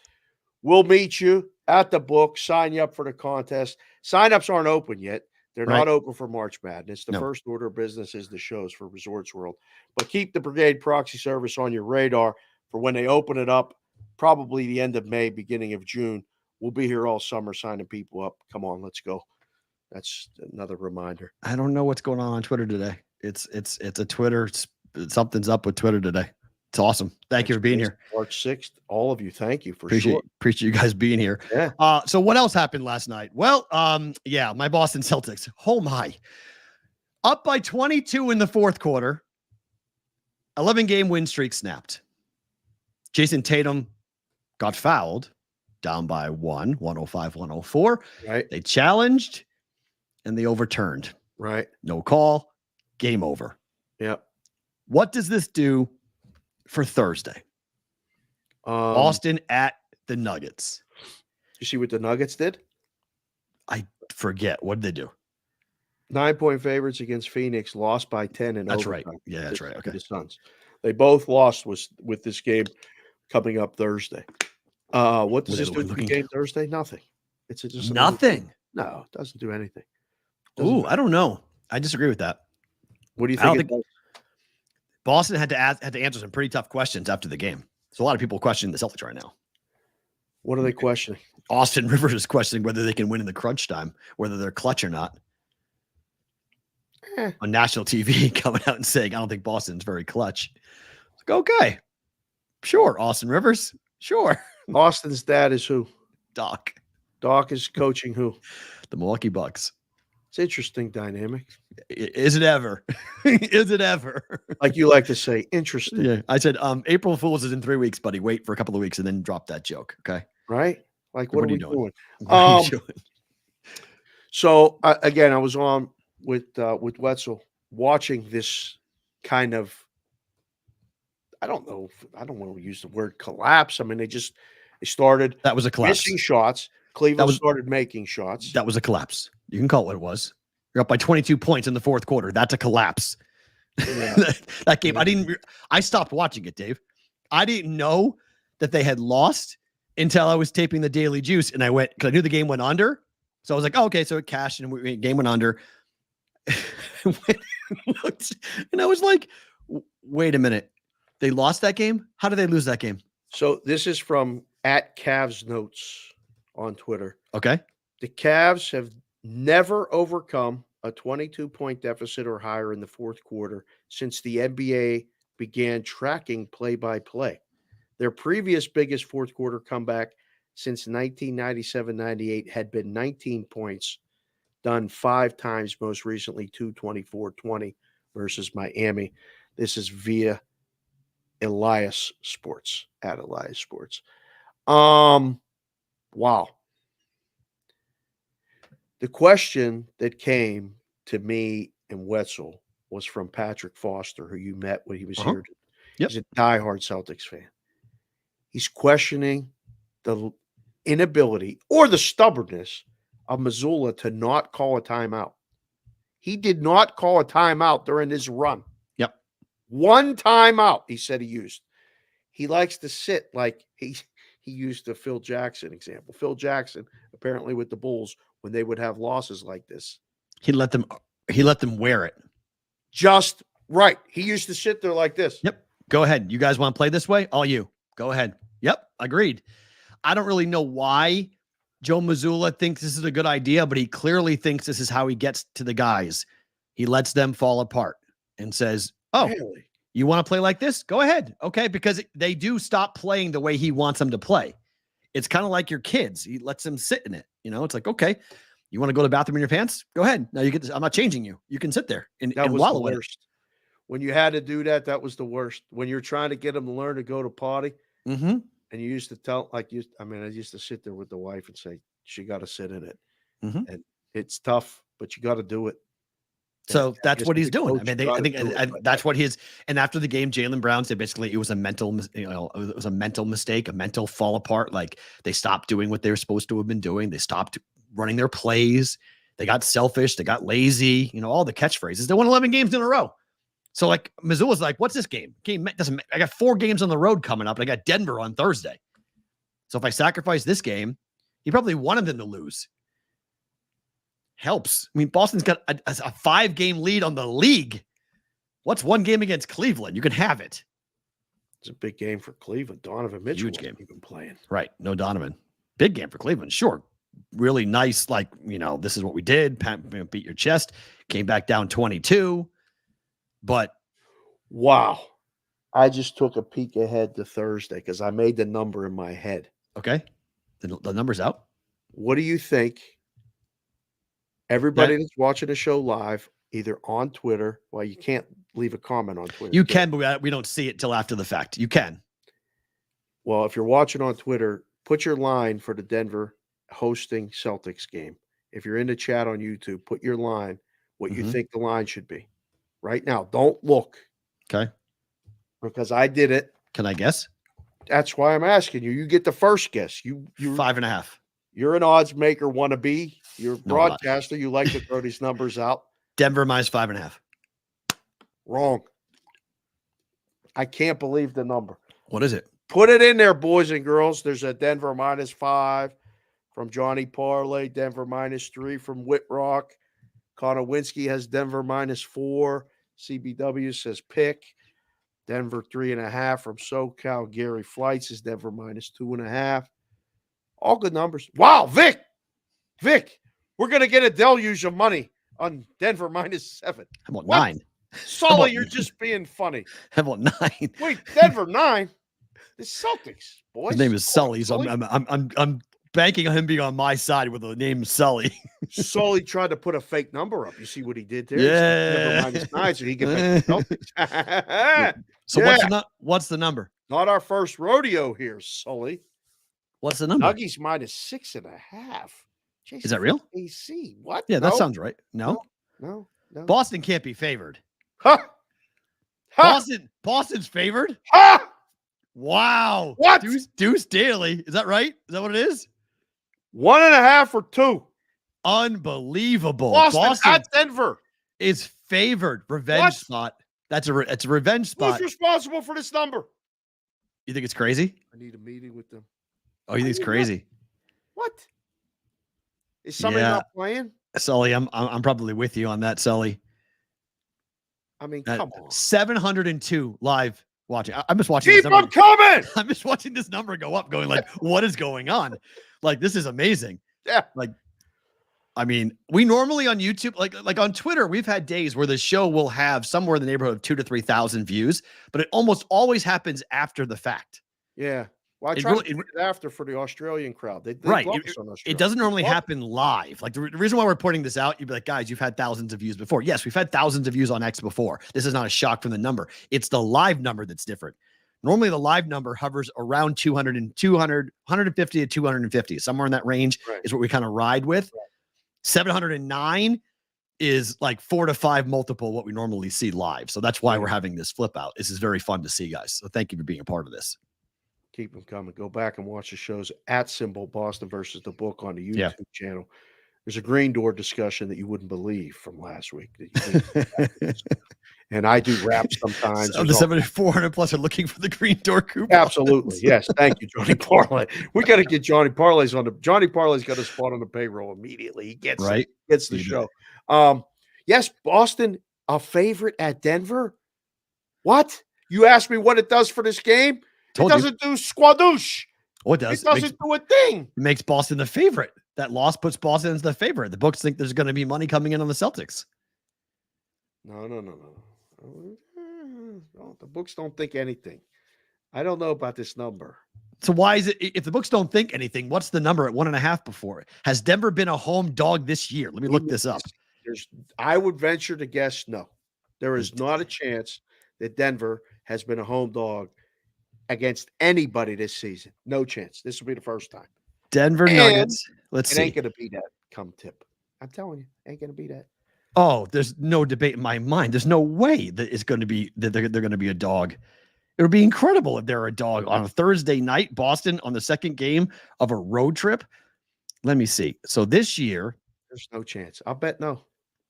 We'll meet you at the book. Sign you up for the contest. Sign-ups aren't open yet. They're not open for March Madness. The first order of business is the shows for Resorts World. But keep the Brigade Proxy Service on your radar for when they open it up, probably the end of May, beginning of June. We'll be here all summer signing people up. Come on, let's go. That's another reminder. I don't know what's going on Twitter today. It's a Twitter. Something's up with Twitter today. It's awesome. Thank you for being here. March 6th. All of you. Thank you for Appreciate you guys being here. Yeah. So what else happened last night? Well, my Boston Celtics. Oh my. Up by 22 in the fourth quarter. 11-game win streak snapped. Jason Tatum got fouled. Down by 105-104. Right. They challenged and they overturned. Right. No call. Game over. Yep. What does this do for Thursday? Boston at the Nuggets. You see what the Nuggets did? I forget. What did they do? 9-point favorites against Phoenix, lost by 10 in That's overtime. right. Yeah, that's right. Okay. The Suns. They both lost with this game coming up Thursday. What does this do to the game Thursday? Nothing. It's just nothing. No, it doesn't do anything. I don't know. I disagree with that. What do you think? Boston had to answer some pretty tough questions after the game. So a lot of people questioning the Celtics right now. What are they questioning? Austin Rivers is questioning whether they can win in the crunch time, whether they're clutch or not. On national TV, coming out and saying, "I don't think Boston's very clutch." It's like, okay, sure, Austin Rivers, sure. Austin's dad is who? Doc. Doc is coaching who? The Milwaukee Bucks. It's interesting dynamic. Is it ever? Is it ever? Like you like to say, interesting. Yeah. I said, April Fool's is in 3 weeks, buddy. Wait for a couple of weeks and then drop that joke. Okay. Right? Like, what are we doing? What are you doing? So again, I was on with Wetzel watching this kind of, I don't know. I don't want to use the word collapse. I mean, they started. That was a collapse. Missing shots. Cleveland started making shots. That was a collapse. You can call it what it was. You're up by 22 points in the fourth quarter. That's a collapse. Yeah. That game. I stopped watching it, Dave. I didn't know that they had lost until I was taping the Daily Juice. And I went, because I knew the game went under. So I was like, oh, okay. So it cashed and game went under. And I was like, wait a minute. They lost that game? How did they lose that game? So this is from @Cavs Notes on Twitter. Okay. The Cavs have never overcome a 22-point deficit or higher in the fourth quarter since the NBA began tracking play-by-play. Their previous biggest fourth quarter comeback since 1997-98 had been 19 points, done 5 times, most recently 224-20 versus Miami. This is via Elias Sports, @Elias Sports. Wow. The question that came to me and Wetzel was from Patrick Foster, who you met when he was here. Yep. He's a diehard Celtics fan. He's questioning the inability or the stubbornness of Mazzulla to not call a timeout. He did not call a timeout during his run. Yep. One timeout, he said he used. He likes to sit like he used the Phil Jackson example. Phil Jackson, apparently with the Bulls, when they would have losses like this, he let them wear it. Just right. He used to sit there like this. Yep. Go ahead. You guys want to play this way? All you. Go ahead. Yep. Agreed. I don't really know why Joe Mazzulla thinks this is a good idea, but he clearly thinks this is how he gets to the guys. He lets them fall apart and says, oh, really? You want to play like this? Go ahead. Okay. Because they do stop playing the way he wants them to play. It's kind of like your kids. He lets them sit in it. You know, it's like, okay, you want to go to the bathroom in your pants? Go ahead. Now you get this. I'm not changing you. You can sit there and wallow in it. When you had to do that, that was the worst. When you're trying to get them to learn to go to potty Mm-hmm. And you used to tell, I used to sit there with the wife and say, she got to sit in it. Mm-hmm. And it's tough, but you got to do it. So And I that's guess what as he's a doing. I coach, mean, you I gotta think do it, but that's what his. And after the game, Jaylen Brown said basically it was a mental, it was a mental mistake, a mental fall apart. Like they stopped doing what they were supposed to have been doing. They stopped running their plays. They got selfish. They got lazy. All the catchphrases. They won 11 games in a row. So like Missoula's like, what's this game? Game doesn't. I got 4 games on the road coming up, and I got Denver on Thursday. So if I sacrifice this game, he probably wanted them to lose. Helps. I mean, Boston's got a 5-game lead on the league. What's 1 game against Cleveland? You can have it. It's a big game for Cleveland. Donovan Mitchell Huge game. Even playing. Right. No Donovan. Big game for Cleveland. Sure. Really nice. Like, this is what we did. Beat your chest. Came back down 22. But wow. I just took a peek ahead to Thursday because I made the number in my head. Okay. The number's out. What do you think? Everybody that's watching the show live, either on Twitter, well, you can't leave a comment on Twitter. You can, but we don't see it till after the fact. You can. Well, if you're watching on Twitter, put your line for the Denver hosting Celtics game. If you're in the chat on YouTube, put your line, what you think the line should be. Right now, don't look. Okay. Because I did it. Can I guess? That's why I'm asking you. You get the first guess. You're 5.5. You're an odds maker wannabe. You're a broadcaster. You like to throw these numbers out. Denver minus 5.5. Wrong. I can't believe the number. What is it? Put it in there, boys and girls. There's a Denver minus 5 from Johnny Parlay. Denver minus 3 from Whitrock. Konowinski has Denver minus 4. CBW says pick. Denver 3.5 from SoCal. Gary Flights is Denver minus 2.5. All good numbers. Wow, Vic, we're going to get a deluge of money on Denver minus 7. How about 9? Sully, you're just being funny. How about 9? Wait, Denver 9? The Celtics, boys. His name is Sully, so I'm banking on him being on my side with the name Sully. Sully tried to put a fake number up. You see what he did there? Yeah. Denver minus 9, so he can pick the Celtics. So what's the number? Not our first rodeo here, Sully. What's the number? Nuggies minus 6.5. Is that real? AC. What? Yeah, that sounds right. No. Boston can't be favored. Ha! Boston's favored? Ha! Wow. What? Deuce Daily. Is that right? Is that what it is? 1.5 or 2. Unbelievable. Boston at Denver is favored. Revenge spot. It's a revenge spot. Who's responsible for this number? You think it's crazy? I need a meeting with them. Oh, you think it's crazy? What? Is somebody not playing? Sully, I'm probably with you on that, Sully. I mean, come on. 702 live watching. I'm just watching. Keep them coming. I'm just watching this number go up, going like, what is going on? Like, this is amazing. Yeah. Like, I mean, we normally on YouTube, like on Twitter, we've had days where the show will have somewhere in the neighborhood of 2,000 to 3,000 views, but it almost always happens after the fact. Yeah. Well, I tried to do it after for the Australian crowd. They right. It doesn't normally happen live. Like the reason why we're pointing this out, you'd be like, guys, you've had thousands of views before. Yes, we've had thousands of views on X before. This is not a shock from the number. It's the live number that's different. Normally the live number hovers around 150 to 250. Somewhere in that range is what we kind of ride with. Right. 709 is like 4 to 5 multiple what we normally see live. So that's why we're having this flip out. This is very fun to see, guys. So thank you for being a part of this. Keep them coming. Go back and watch the shows at Symbol Boston versus the Book on the YouTube channel. There's a green door discussion that you wouldn't believe from last week. And I do rap sometimes. So the 7,400 plus are looking for the green door coupon. Absolutely. Yes. Thank you, Johnny Parlay. We got to get Johnny Parlay's on the Johnny Parlay's got a spot on the payroll immediately. He gets gets the show. Yes, Boston, a favorite at Denver. What? You asked me what it does for this game? It doesn't do squadoosh. Oh, it does. It doesn't do a thing. It makes Boston the favorite. That loss puts Boston as the favorite. The books think there's going to be money coming in on the Celtics. No. The books don't think anything. I don't know about this number. So why is it, if the books don't think anything, what's the number at 1.5 before it? Has Denver been a home dog this year? Let me look this up. I would venture to guess no. There is not a chance that Denver has been a home dog against anybody this season. No chance. This will be the first time. Denver Nuggets. Let's It see. ain't going to be that come tip. I'm telling you, ain't going to be that. Oh, there's no debate in my mind. There's no way that it's going to be that they're going to be a dog. It would be incredible if they're a dog on a Thursday night, Boston on the second game of a road trip. Let me see. So this year, there's no chance. I'll bet no.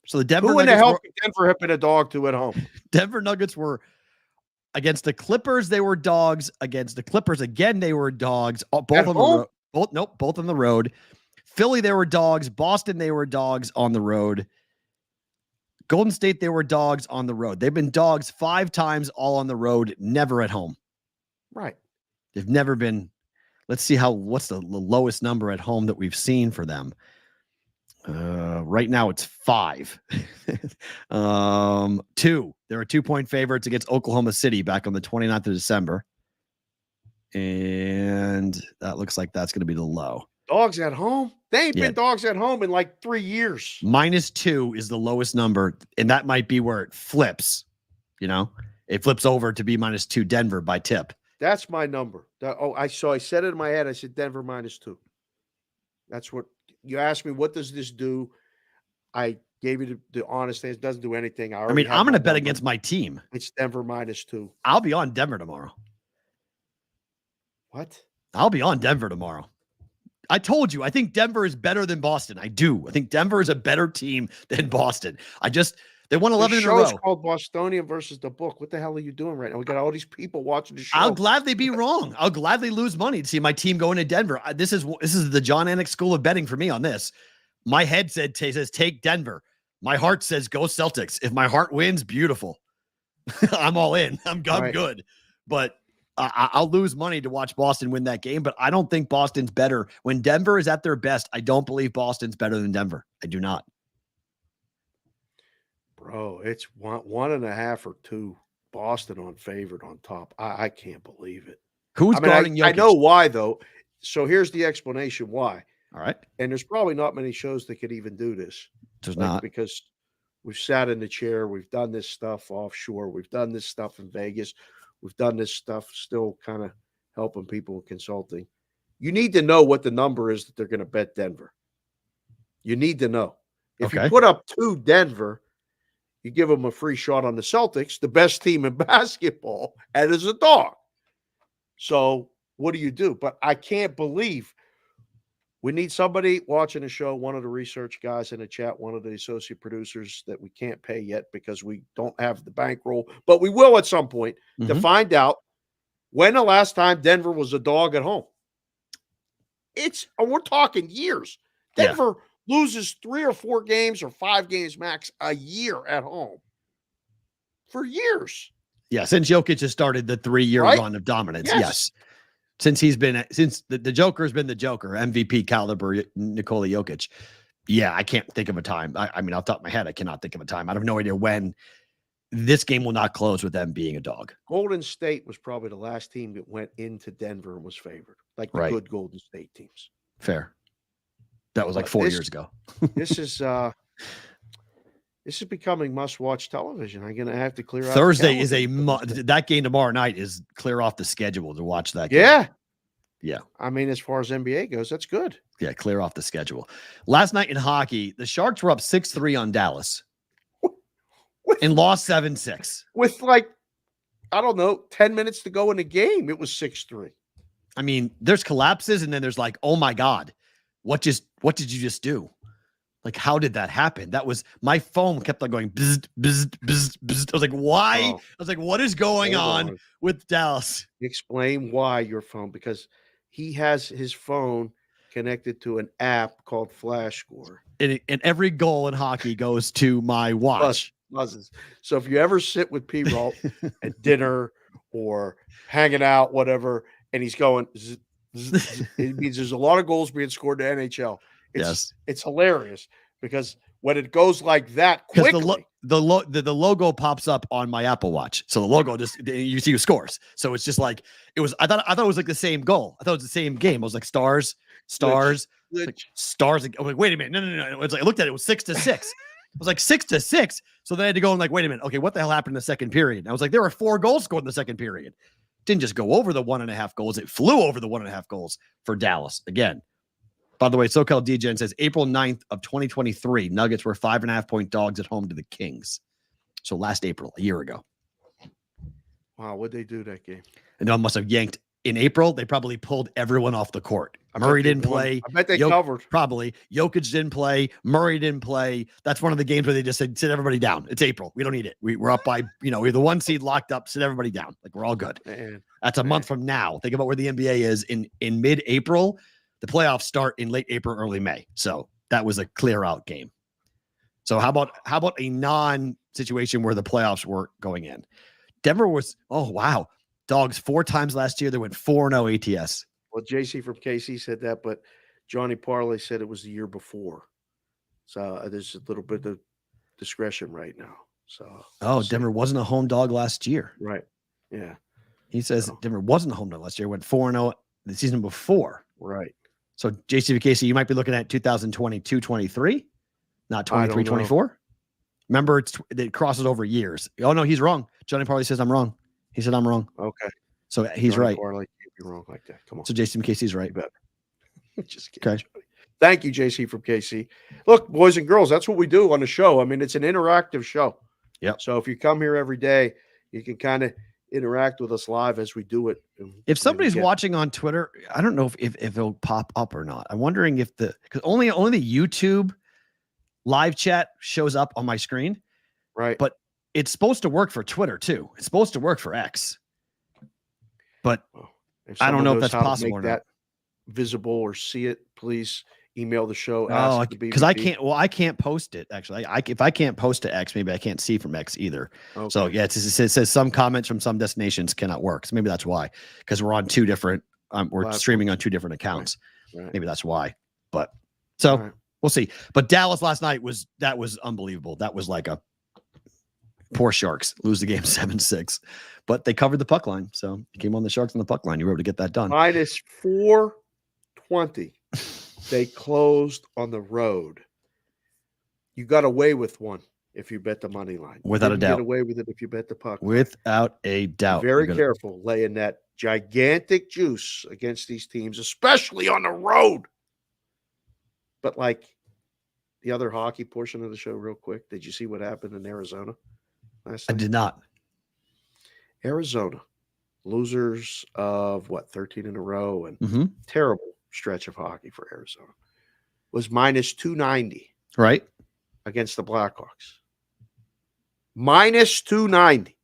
So the Denver Who in Nuggets the hell Denver have been a dog to at home? Denver Nuggets were against the Clippers. They were dogs. Against the Clippers again, they were dogs. Both at on home? the road. Both on the road. Philly, they were dogs. Boston, they were dogs on the road. Golden State, they were dogs on the road. They've been dogs 5 times, all on the road, never at home. Right. They've never been. Let's see what's the lowest number at home that we've seen for them. Right now it's 5. 2. There were 2-point favorites against Oklahoma City back on the 29th of December. And that looks like that's going to be the low. Dogs at home? They ain't been dogs at home in like 3 years. -2 is the lowest number, and that might be where it flips. It flips over to be -2 Denver by tip. That's my number. I said it in my head. I said Denver -2. That's what you asked me. What does this do? I gave you the honest answer. It doesn't do anything. I'm going to bet against my team. It's Denver -2. I'll be on Denver tomorrow. What? I'll be on Denver tomorrow. I told you, I think Denver is better than Boston. I do. I think Denver is a better team than Boston. They won 11 in a row. The show is called Bostonian versus the Book. What the hell are you doing right now? We got all these people watching the show. I'll gladly be wrong. I'll gladly lose money to see my team going to Denver. This is the John Anik school of betting for me on this. My head says take Denver. My heart says go Celtics. If my heart wins, beautiful. I'm all in. I'm good. But I'll lose money to watch Boston win that game, but I don't think Boston's better. When Denver is at their best, I don't believe Boston's better than Denver. I do not. Bro, it's 1.5 or 2 Boston on favored on top. I can't believe it. Who's guarding Jokic? I know why, though. So here's the explanation why. All right. And there's probably not many shows that could even do this. There's not. Because we've sat in the chair. We've done this stuff offshore. We've done this stuff in Vegas. We've done this stuff still kind of helping people with consulting. You need to know what the number is that they're going to bet Denver. You need to know. If you put up 2 Denver, you give them a free shot on the Celtics, the best team in basketball, and as a dog. So what do you do? But I can't believe we need somebody watching the show, one of the research guys in the chat, one of the associate producers that we can't pay yet because we don't have the bankroll, but we will at some point to find out when the last time Denver was a dog at home. We're talking years. Denver loses 3 or 4 games or 5 games max a year at home for years. Yeah, since Jokic has started the 3-year run of dominance. Yes. Since the Joker's been the Joker, MVP caliber Nikola Jokic. Yeah, I can't think of a time. I mean, off the top of my head, I cannot think of a time. I have no idea when this game will not close with them being a dog. Golden State was probably the last team that went into Denver and was favored, like the good Golden State teams. Fair. That was like 4 years ago. This is becoming must-watch television. I'm going to have to clear out. Thursday is that game tomorrow night is clear off the schedule to watch that game. Yeah. Yeah. I mean, as far as NBA goes, that's good. Yeah, clear off the schedule. Last night in hockey, the Sharks were up 6-3 on Dallas and lost 7-6. With 10 minutes to go in the game, it was 6-3. I mean, there's collapses and then there's like, oh my God, what did you just do? Like, how did that happen? That was my phone kept on going bzz, bzz, bzz, bzz. I was like, why? I was like, what is going on with Dallas? Explain why your phone, because he has his phone connected to an app called Flash Score. And every goal in hockey goes to my watch. Buzzes. So if you ever sit with P-Roll at dinner or hanging out, whatever, and he's going, zzz, zzz, zzz, it means there's a lot of goals being scored in the NHL. It's hilarious because when it goes like that quickly, the logo pops up on my Apple Watch. So the logo you see who scores. So it's just like it was. I thought it was like the same goal. I thought it was the same game. I was like stars. Like, stars. I'm like, wait a minute, no. It's like I looked at it. It was 6-6. It was like 6-6. So then I had to go and like, wait a minute. Okay, what the hell happened in the second period? And I was like, there were 4 goals scored in the second period. didn't just go over the 1.5 goals. It flew over the 1.5 goals for Dallas again. By the way, SoCal DGen says April 9th of 2023, Nuggets were 5.5-point dogs at home to the Kings. So last April, a year ago. Wow, what'd they do that game? And they must have yanked in April. They probably pulled everyone off the court. Murray didn't play. I bet they covered. Probably. Jokic didn't play. Murray didn't play. That's one of the games where they just said, sit everybody down. It's April. We don't need it. We're up by, we're the 1 seed locked up. Sit everybody down. Like, we're all good. That's a month from now. Think about where the NBA is in mid-April. The playoffs start in late April, early May. So that was a clear out game. So how about a non-situation where the playoffs were going in? Denver was, oh, wow. Dogs 4 times last year. They went 4-0 ATS. Well, JC from KC said that, but Johnny Parlay said it was the year before. So there's a little bit of discretion right now. So Denver wasn't a home dog last year. Right. Yeah. He says Denver wasn't a home dog last year. Went 4-0 the season before. Right. So JCVKC, you might be looking at 2022-23, not 23-24. Remember, it crosses over years. Oh no, he's wrong. Johnny Parlay says I'm wrong. He said I'm wrong. Okay. So he's Johnny right. Parlay can't be wrong like that. Come on. So JCVKC's right. Just kidding. Okay. Thank you, JC from KC. Look, boys and girls, that's what we do on the show. I mean, it's an interactive show. Yep. So if you come here every day, you can kind of interact with us live as we do it. If somebody's watching on Twitter, I don't know if it'll pop up or not. I'm wondering if because only the YouTube live chat shows up on my screen. Right. But it's supposed to work for Twitter too. It's supposed to work for X. But I don't know if that's possible or not. Visible or see it, please email the show. Oh, because I can't post it actually. If I can't post to X, maybe I can't see from X either. Okay. So yeah, it says some comments from some destinations cannot work. So maybe that's why, because we're on 2 different, we're streaming on 2 different accounts. Right. Maybe that's why. But so we'll see. But Dallas last night was unbelievable. That was like a poor Sharks lose the game 7-6, but they covered the puck line. So you came on the Sharks on the puck line. You were able to get that done. Minus 420. They closed on the road. You got away with one if you bet the money line. Without a doubt. Get away with it if you bet the puck. Without a doubt. Very careful laying that gigantic juice against these teams, especially on the road. But like the other hockey portion of the show, real quick, did you see what happened in Arizona last night? I did not. Arizona, losers of 13 in a row, and terrible stretch of hockey for Arizona, was minus 290 right against the Blackhawks. Minus 290.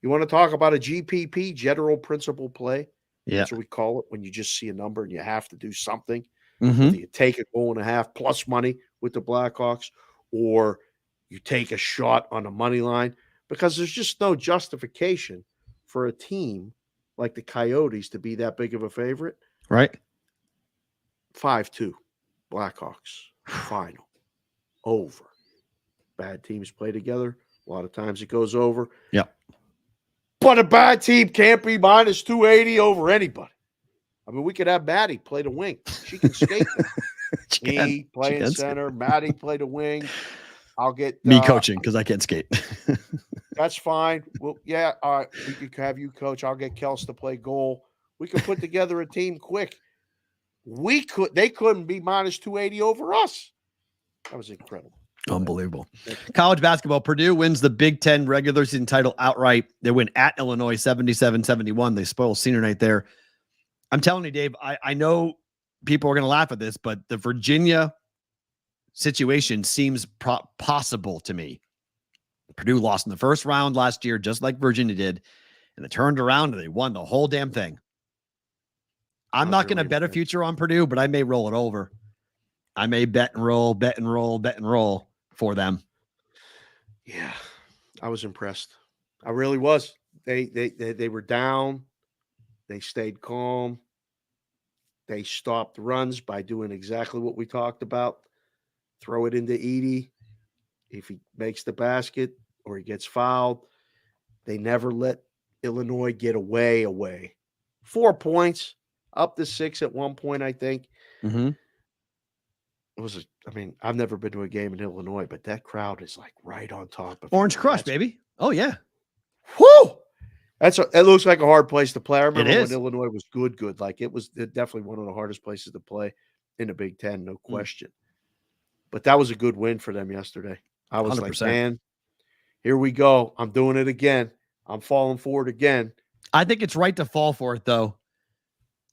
You want to talk about a GPP, general principle play? Yeah, that's what we call it when you just see a number and you have to do something. Mm-hmm. You take a 1.5 plus money with the Blackhawks, or you take a shot on the money line, because there's just no justification for a team like the Coyotes to be that big of a favorite. Right. 5-2 Blackhawks final. Over. Bad teams play together. A lot of times it goes over. Yeah. But a bad team can't be minus 280 over anybody. I mean, we could have Maddie play the wing. She can skate. Me playing center. Maddie play the wing. I'll get me coaching because I can't skate. That's fine. Well, yeah, all right. We could have you coach. I'll get Kels to play goal. We could put together a team quick. They couldn't be minus 280 over us. That was incredible. Unbelievable. College basketball, Purdue wins the Big Ten regular season title outright. They win at Illinois 77-71. They spoil senior night there. I'm telling you, Dave, I know people are going to laugh at this, but the Virginia situation seems possible to me. Purdue lost in the first round last year, just like Virginia did, and they turned around and they won the whole damn thing. I'm not going to bet a future on Purdue, but I may roll it over. I may bet and roll for them. Yeah, I was impressed. I really was. They were down. They stayed calm. They stopped runs by doing exactly what we talked about. Throw it into Edey. If he makes the basket or he gets fouled, they never let Illinois get away. 4 points, up to 6 at one point, I think. Mm-hmm. I've never been to a game in Illinois, but that crowd is like right on top of Orange Crush, baby. Oh, yeah. Whoo! It looks like a hard place to play. I remember is. when Illinois was good. Like it was definitely one of the hardest places to play in the Big Ten, no question. But that was a good win for them yesterday. I was 100%. like, man, here we go. I'm doing it again. I'm falling for it again. I think it's right to fall for it, though.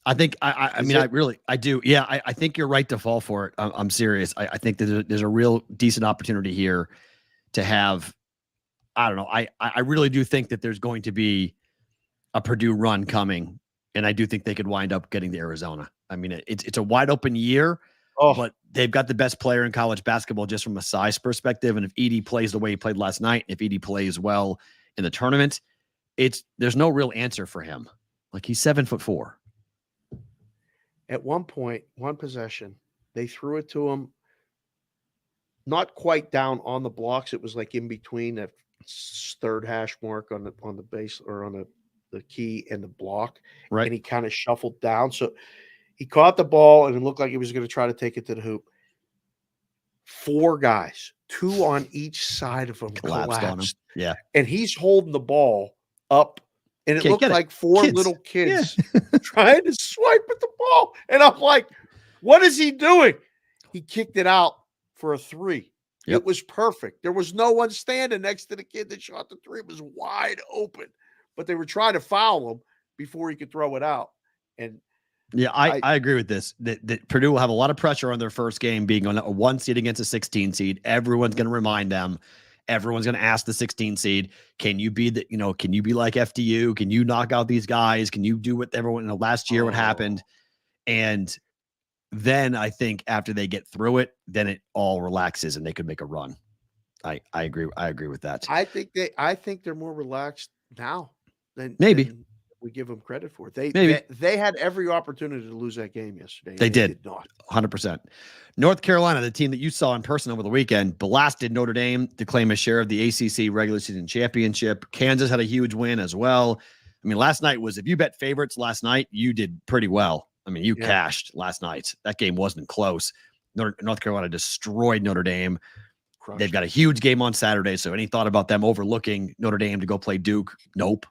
I think I do. Yeah, I think you're right to fall for it. I'm serious. I think there's a real decent opportunity here to have. I don't know. I really do think that there's going to be a Purdue run coming, and I do think they could wind up getting to Arizona. I mean, it's a wide open year, but they've got the best player in college basketball just from a size perspective. And if Edey plays the way he played last night, if Edey plays well in the tournament, there's no real answer for him. Like he's 7'4". At one point, one possession, they threw it to him, not quite down on the blocks. It was like in between that third hash mark on the base or on the key and the block. Right. And he kind of shuffled down. So he caught the ball and it looked like he was going to try to take it to the hoop. 4 guys, 2 on each side of him collapsed on him. Yeah. And he's holding the ball up. And it looked like 4 little kids trying to swipe at the ball. And I'm like, what is he doing? He kicked it out for a 3. Yep. It was perfect. There was no one standing next to the kid that shot the 3. It was wide open. But they were trying to foul him before he could throw it out. And yeah, I agree with this. That Purdue will have a lot of pressure on their first game being on a 1 seed against a 16 seed. Everyone's going to remind them. Everyone's going to ask the 16 seed, can you be can you be like FDU? Can you knock out these guys? Can you do what everyone last year what happened? And then I think after they get through it, then it all relaxes and they could make a run. I agree. I agree with that. I think they're more relaxed now than we give them credit for. They had every opportunity to lose that game yesterday. They did not. 100%. North Carolina, the team that you saw in person over the weekend, blasted Notre Dame to claim a share of the ACC regular season championship. Kansas had a huge win as well. I mean, last night if you bet favorites last night, you did pretty well. I mean, you cashed last night. That game wasn't close. North Carolina destroyed Notre Dame. Crushed. They've got a huge game on Saturday. So any thought about them overlooking Notre Dame to go play Duke? Nope.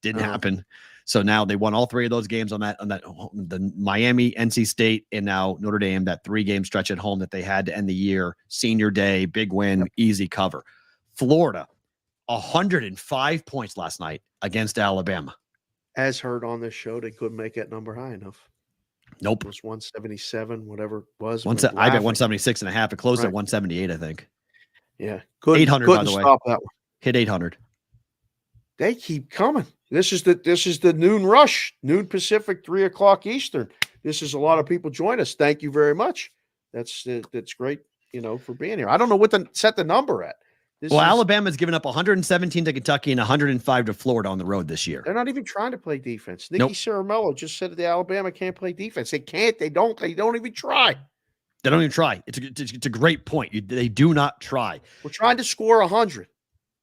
Didn't happen. So now they won all 3 of those games on the Miami, NC State, and now Notre Dame, that 3-game stretch at home that they had to end the year. Senior day, big win, easy cover. Florida, 105 points last night against Alabama. As heard on this show, they couldn't make that number high enough. Nope. It was 177, whatever it was. I bet 176.5. It closed at 178, I think. Yeah. 800, by the way. Stop that one. Hit 800. They keep coming. This is the noon rush, noon Pacific, 3:00 Eastern. This is a lot of people join us. Thank you very much. That's great, for being here. I don't know what to set the number at. Alabama's given up 117 to Kentucky and 105 to Florida on the road this year. They're not even trying to play defense. Nikki Ceramello just said that Alabama can't play defense. They can't. They don't even try. They don't even try. It's a great point. They do not try. We're trying to score 100.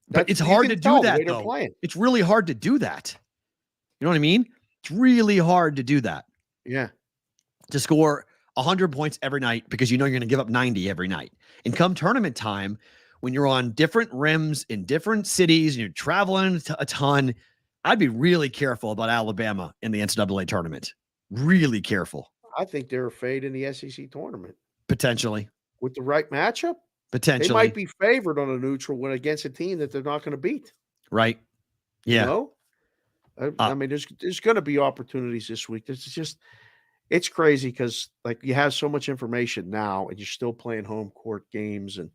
But it's hard to do that, though. It's really hard to do that. You know what I mean? It's really hard to do that. Yeah. To score 100 points every night because you're going to give up 90 every night. And come tournament time, when you're on different rims in different cities and you're traveling a ton, I'd be really careful about Alabama in the NCAA tournament. Really careful. I think they're a fade in the SEC tournament. Potentially. With the right matchup? Potentially. They might be favored on a neutral win against a team that they're not going to beat. Right. Yeah. I mean, there's going to be opportunities this week. It's crazy because you have so much information now and you're still playing home court games. And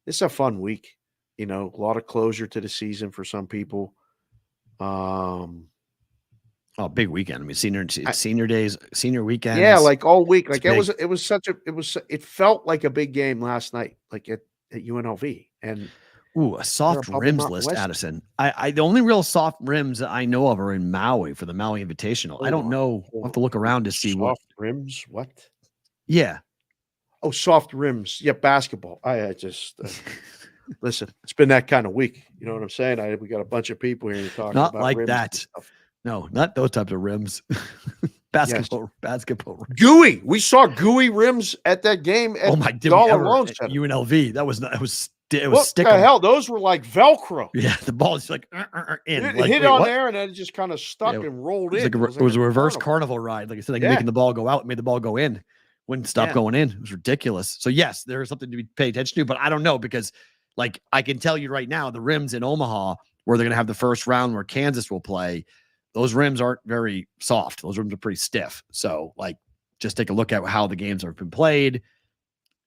it's a fun week, a lot of closure to the season for some people. Big weekend. I mean, senior days, senior weekends. Yeah, all week. It felt like a big game last night, at UNLV. And a soft rims list, Addison. The only real soft rims that I know of are in Maui for the Maui Invitational. I don't know. I'll have to look around to see soft rims. What? Yeah. Oh, soft rims. Yeah, basketball. I just listen. It's been that kind of week. You know what I'm saying? We got a bunch of people here talking not about like rims that. No, not those types of rims. Basketball rims. Gooey. We saw gooey rims at that game at $1 Loan Center. UNLV. That was it was What sticking. the hell? Those were like Velcro. Yeah, the ball is like in. It Like, hit wait, on what? there, and then it just kind of stuck and rolled in. It was a reverse carnival ride. Like I said, like making the ball go out, made the ball go in. Wouldn't stop going in. It was ridiculous. So yes, there is something to be paid attention to, but I don't know because, like, I can tell you right now, the rims in Omaha, where they're going to have the first round where Kansas will play, those rims aren't very soft. Those rims are pretty stiff. So, like, just take a look at how the games have been played.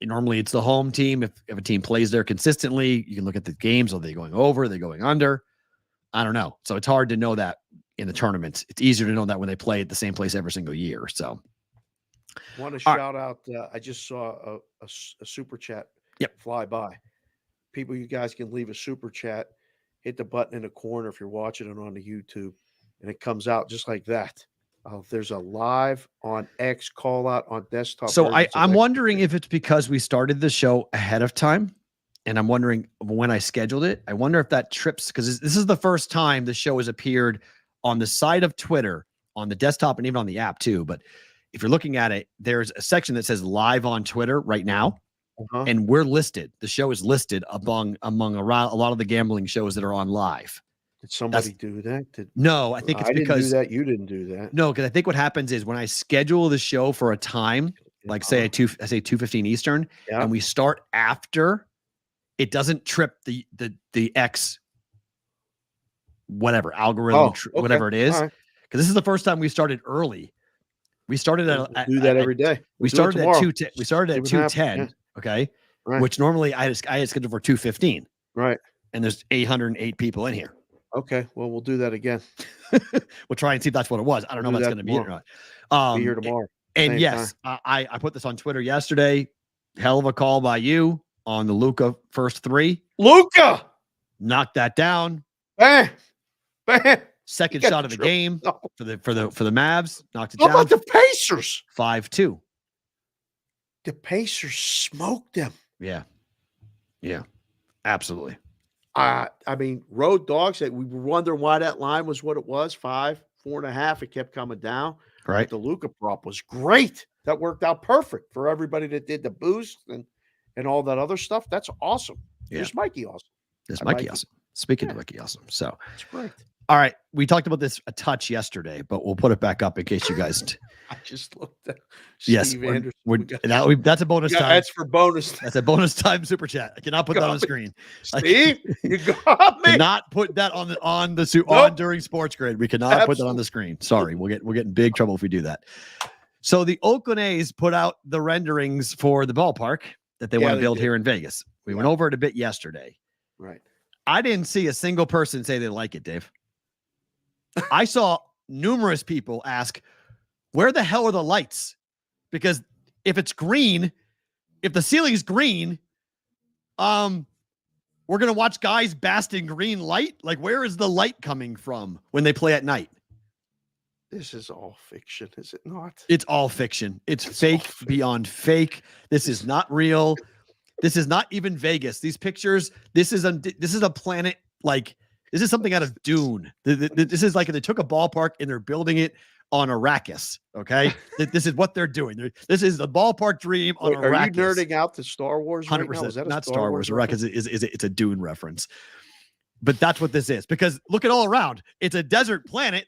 Normally, it's the home team. If a team plays there consistently, you can look at the games. Are they going over? Are they going under? I don't know. So it's hard to know that in the tournaments. It's easier to know that when they play at the same place every single year. So, want to shout out. I just saw a super chat fly by. People, you guys can leave a super chat. Hit the button in the corner if you're watching it on the YouTube, and it comes out just like that. There's a live on X call out on desktop. So I'm wondering if it's because we started the show ahead of time, and I'm wondering when I scheduled it. I wonder if that trips, because this is the first time the show has appeared on the side of Twitter, on the desktop, and even on the app too. But if you're looking at it, there's a section that says live on Twitter right now. And we're listed. The show is listed among a lot of the gambling shows that are on live. Did somebody do that? No, I think it's because didn't do that. You didn't do that. No, because I think what happens is when I schedule the show for a time, like say 2:15 Eastern, and we start after, it doesn't trip the X whatever algorithm, whatever it is. Because this is the first time we started early. We started every day. We started at 2:10. We started at 2:10. Okay. Right. Which normally I had scheduled for 2:15. Right. And there's 808 people in here. Okay. Well, we'll do that again. We'll try and see if that's what it was. I don't know if that's going to be it or not. Be here tomorrow. And yes, I put this on Twitter yesterday. Hell of a call by you on the Luka first three. Luka knocked that down. Bam. Bam. Second shot of the game for the Mavs. Knocked it down. How about the Pacers? 5-2. The Pacers smoked them. Yeah. Yeah. Absolutely. I mean, road dogs. We were wondering why that line was what it was, 5, 4.5. It kept coming down. Right. But the Luka prop was great. That worked out perfect for everybody that did the boost and all that other stuff. That's awesome. Yeah. There's Mikey awesome. There's Mikey awesome. Speaking of Mikey awesome. So it's great. All right. We talked about this a touch yesterday, but we'll put it back up in case you guys. I just looked at Steve Anderson. That's a bonus time. That's for bonus. That's a bonus time super chat. I cannot put that on the screen. Steve, you got me. Cannot put that on during Sports Grid. We cannot put that on the screen. Sorry, we'll get in big trouble if we do that. So the Oakland A's put out the renderings for the ballpark that they want to build here in Vegas. We went over it a bit yesterday. Right. I didn't see a single person say they like it, Dave. I saw numerous people ask, where the hell are the lights? Because if it's green, if the ceiling is green, we're going to watch guys bask in green light. Like, where is the light coming from when they play at night? This is all fiction, is it not? It's all fiction. It's fake beyond fake. This is not real. This is not even Vegas. These pictures, this is a planet like, this is something out of Dune. This is like they took a ballpark and they're building it on Arrakis. Okay, this is what they're doing. This is the ballpark dream on Arrakis. Are you nerding out to Star Wars? 100%. Right now? Is that not Star Wars. Arrakis it's a Dune reference. But that's what this is. Because look at all around. It's a desert planet.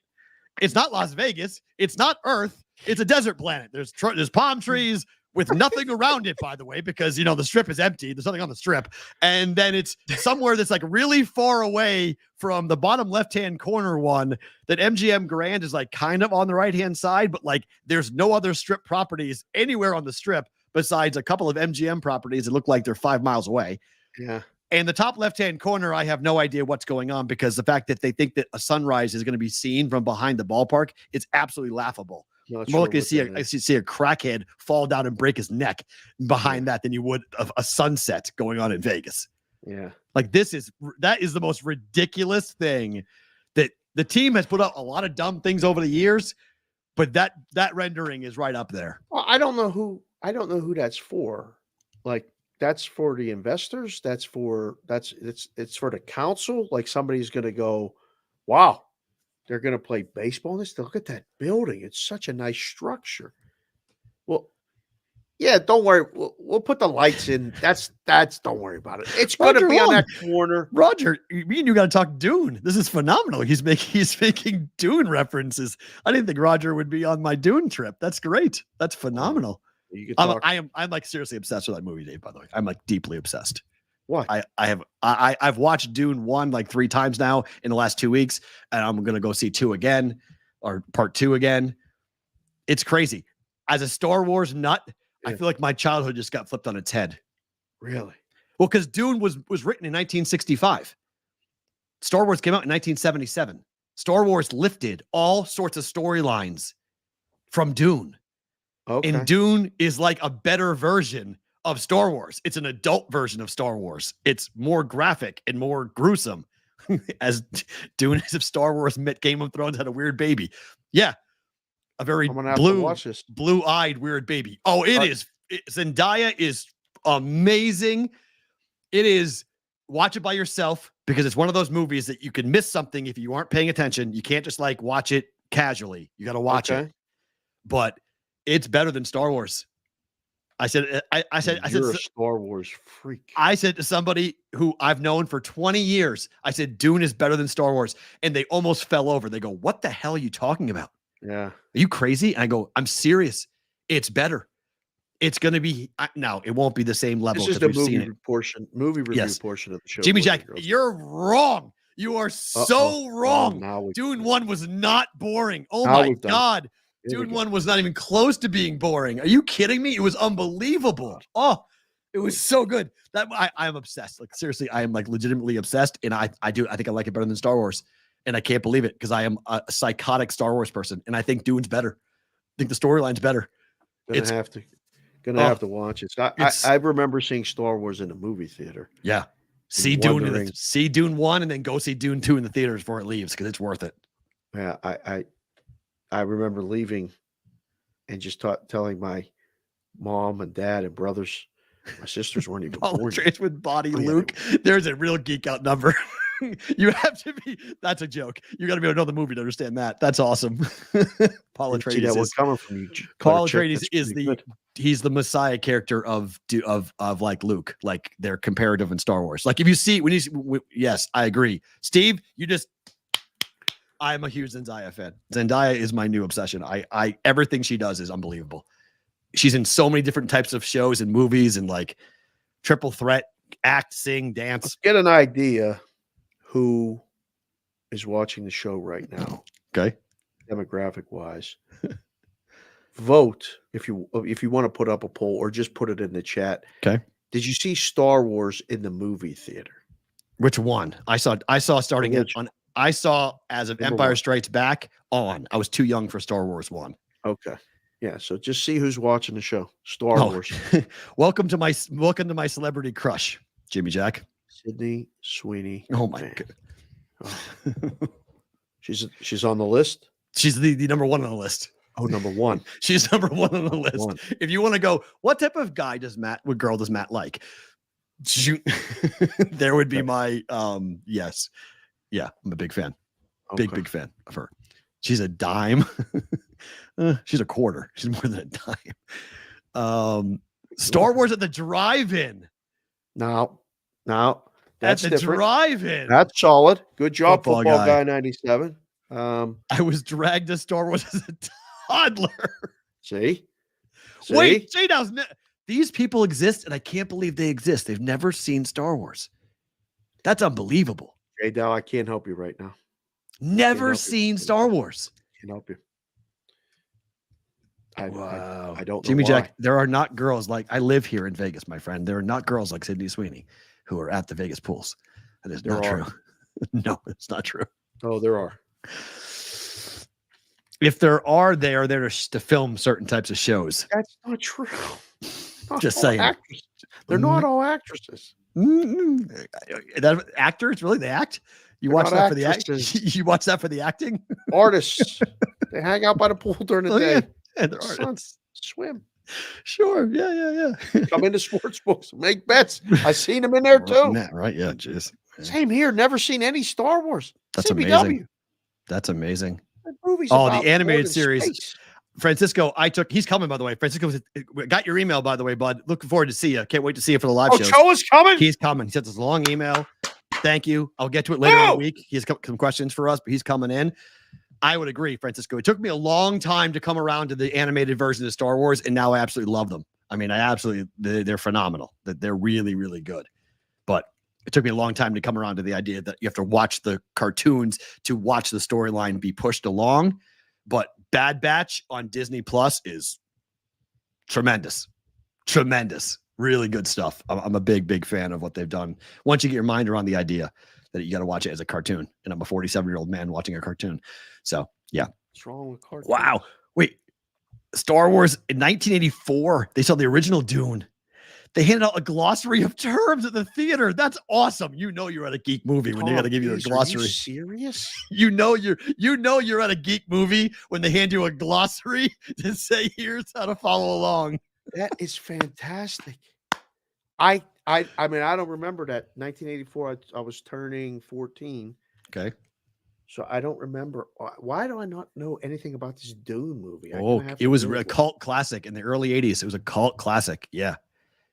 It's not Las Vegas. It's not Earth. It's a desert planet. There's palm trees with nothing around it, by the way, because, the strip is empty. There's nothing on the strip. And then it's somewhere that's like really far away from the bottom left-hand corner one that MGM Grand is like kind of on the right-hand side, but like there's no other strip properties anywhere on the strip besides a couple of MGM properties that look like they're 5 miles away. Yeah. And the top left-hand corner, I have no idea what's going on because the fact that they think that a sunrise is going to be seen from behind the ballpark is absolutely laughable. More likely to see a crackhead fall down and break his neck behind that than you would a sunset going on in Vegas. Yeah. Like that is the most ridiculous thing that the team has put out a lot of dumb things over the years, but that rendering is right up there. Well, I don't know who that's for. Like that's for the investors. It's for the council. Like somebody's going to go, wow. They're going to play baseball in this. Look at that building. It's such a nice structure. Well, Yeah, don't worry. We'll put the lights in. That's. Don't worry about it. It's going to Roger be on Long. that corner. Roger, me and you got to talk Dune. This is phenomenal. He's making Dune references. I didn't think Roger would be on my Dune trip. That's great. That's phenomenal. You can talk. I'm like seriously obsessed with that movie, Dave. By the way, I'm like deeply obsessed. What? I've watched Dune 1 like 3 times now in the last 2 weeks, and I'm gonna go see 2 again, or part 2 again. It's crazy. As a Star Wars nut, I feel like my childhood just got flipped on its head. Really? Well, because Dune was written in 1965. Star Wars came out in 1977. Star Wars lifted all sorts of storylines from Dune. Okay. And Dune is like a better version of Star Wars. It's an adult version of Star Wars. It's more graphic and more gruesome. As Dune is if Star Wars met Game of Thrones had a weird baby. Yeah. A very blue-eyed weird baby. Oh, it is. Zendaya is amazing. It is. Watch it by yourself because it's one of those movies that you can miss something if you aren't paying attention. You can't just like watch it casually. You got to watch it. But it's better than Star Wars. I said, You're a Star Wars freak. I said to somebody who I've known for 20 years, I said, Dune is better than Star Wars. And they almost fell over. They go, what the hell are you talking about? Yeah. Are you crazy? And I go, I'm serious. It's better. It's going to be now. It won't be the same level. This is the movie review portion of the show. Jimmy Jack, you're wrong. You are so wrong. Dune 1 was not boring. Oh my God. Dune 1 was not even close to being boring. Are you kidding me? It was unbelievable. Oh, it was so good. That I am obsessed. Like seriously, I am like legitimately obsessed. And I think I like it better than Star Wars. And I can't believe it because I am a psychotic Star Wars person. And I think Dune's better. I think the storyline's better. Gonna have to watch it. I remember seeing Star Wars in a movie theater. Yeah. See Dune 1 and then go see Dune 2 in the theaters before it leaves because it's worth it. Yeah, I remember leaving and just telling my mom and dad and brothers, my sisters weren't even born. With Body Luke. There's a real geek out number. You have to be. That's a joke. You got to be able to know the movie to understand that. That's awesome. Paul Atreides is coming from you. Paul Atreides is he's the Messiah character of like Luke, like they're comparative in Star Wars. Like if you see yes, I agree. Steve, I'm a huge Zendaya fan. Zendaya is my new obsession. I everything she does is unbelievable. She's in so many different types of shows and movies and like triple threat, act, sing, dance. Let's get an idea who is watching the show right now. Okay. Demographic wise. Vote if you want to put up a poll or just put it in the chat. Okay. Did you see Star Wars in the movie theater? Which one? I saw starting it on. I saw as of Empire Strikes Back on. I was too young for Star Wars 1. Okay. Yeah, so just see who's watching the show. Star Wars. welcome to my celebrity crush, Jimmy Jack. Sydney Sweeney. Oh my God. Oh. She's on the list. She's the number 1 on the list. Oh, number 1. She's number 1 on the list. If you want to go, what type of guy what girl does Matt like? There would be my yes. Yeah, I'm a big fan. Okay. Big fan of her. She's a dime. She's a quarter. She's more than a dime. Star Wars at the drive-in. No, that's at the different. Drive-in. That's solid. Good job, football guy 97. I was dragged to Star Wars as a toddler. See? Wait, now these people exist, and I can't believe they exist. They've never seen Star Wars. That's unbelievable. Hey, Dow, I can't help you right now. Never seen Star Wars. Can't help you. I don't know. Jimmy Jack, there are not girls like I live here in Vegas, my friend. There are not girls like Sydney Sweeney who are at the Vegas pools. That is not true. No, it's not true. Oh, there are. If there are, they are there to film certain types of shows. That's not true. Just saying. Actresses. They're not all actresses. That actors really they act. You watch that for the act. You watch that for the acting. Artists. They hang out by the pool during the day. Yeah. And they're artists. Swim. Sure. Yeah. Come into sports books, make bets. I seen them in there too. Right. Yeah. Jeez. Same here. Never seen any Star Wars. That's CBW. amazing. That's amazing. Movies the animated series. Space. Francisco, he's coming, by the way. Francisco got your email, by the way, bud. Looking forward to see you. Can't wait to see you for the live show. Cho is coming? He's coming. He sent us a long email. Thank you. I'll get to it later in the week. He has some questions for us, but he's coming in. I would agree, Francisco. It took me a long time to come around to the animated version of Star Wars, and now I absolutely love them. I mean, they're phenomenal. They're really, really good. But it took me a long time to come around to the idea that you have to watch the cartoons to watch the storyline be pushed along. But Bad Batch on Disney Plus is tremendous. Tremendous. Really good stuff. I'm a big, big fan of what they've done. Once you get your mind around the idea that you got to watch it as a cartoon, and I'm a 47-year-old man watching a cartoon. So, yeah. What's wrong with cartoons? Wow. Wait. Star Wars in 1984, they saw the original Dune. They handed out a glossary of terms at the theater. That's awesome. You know you're at a geek movie when they got to give you a glossary. Are you serious? You know you're at a geek movie when they hand you a glossary to say here's how to follow along. That is fantastic. I mean, I don't remember that. 1984, I was turning 14. Okay. So I don't remember. Why do I not know anything about this Dune movie? It was a cult classic in the early 80s. It was a cult classic. Yeah.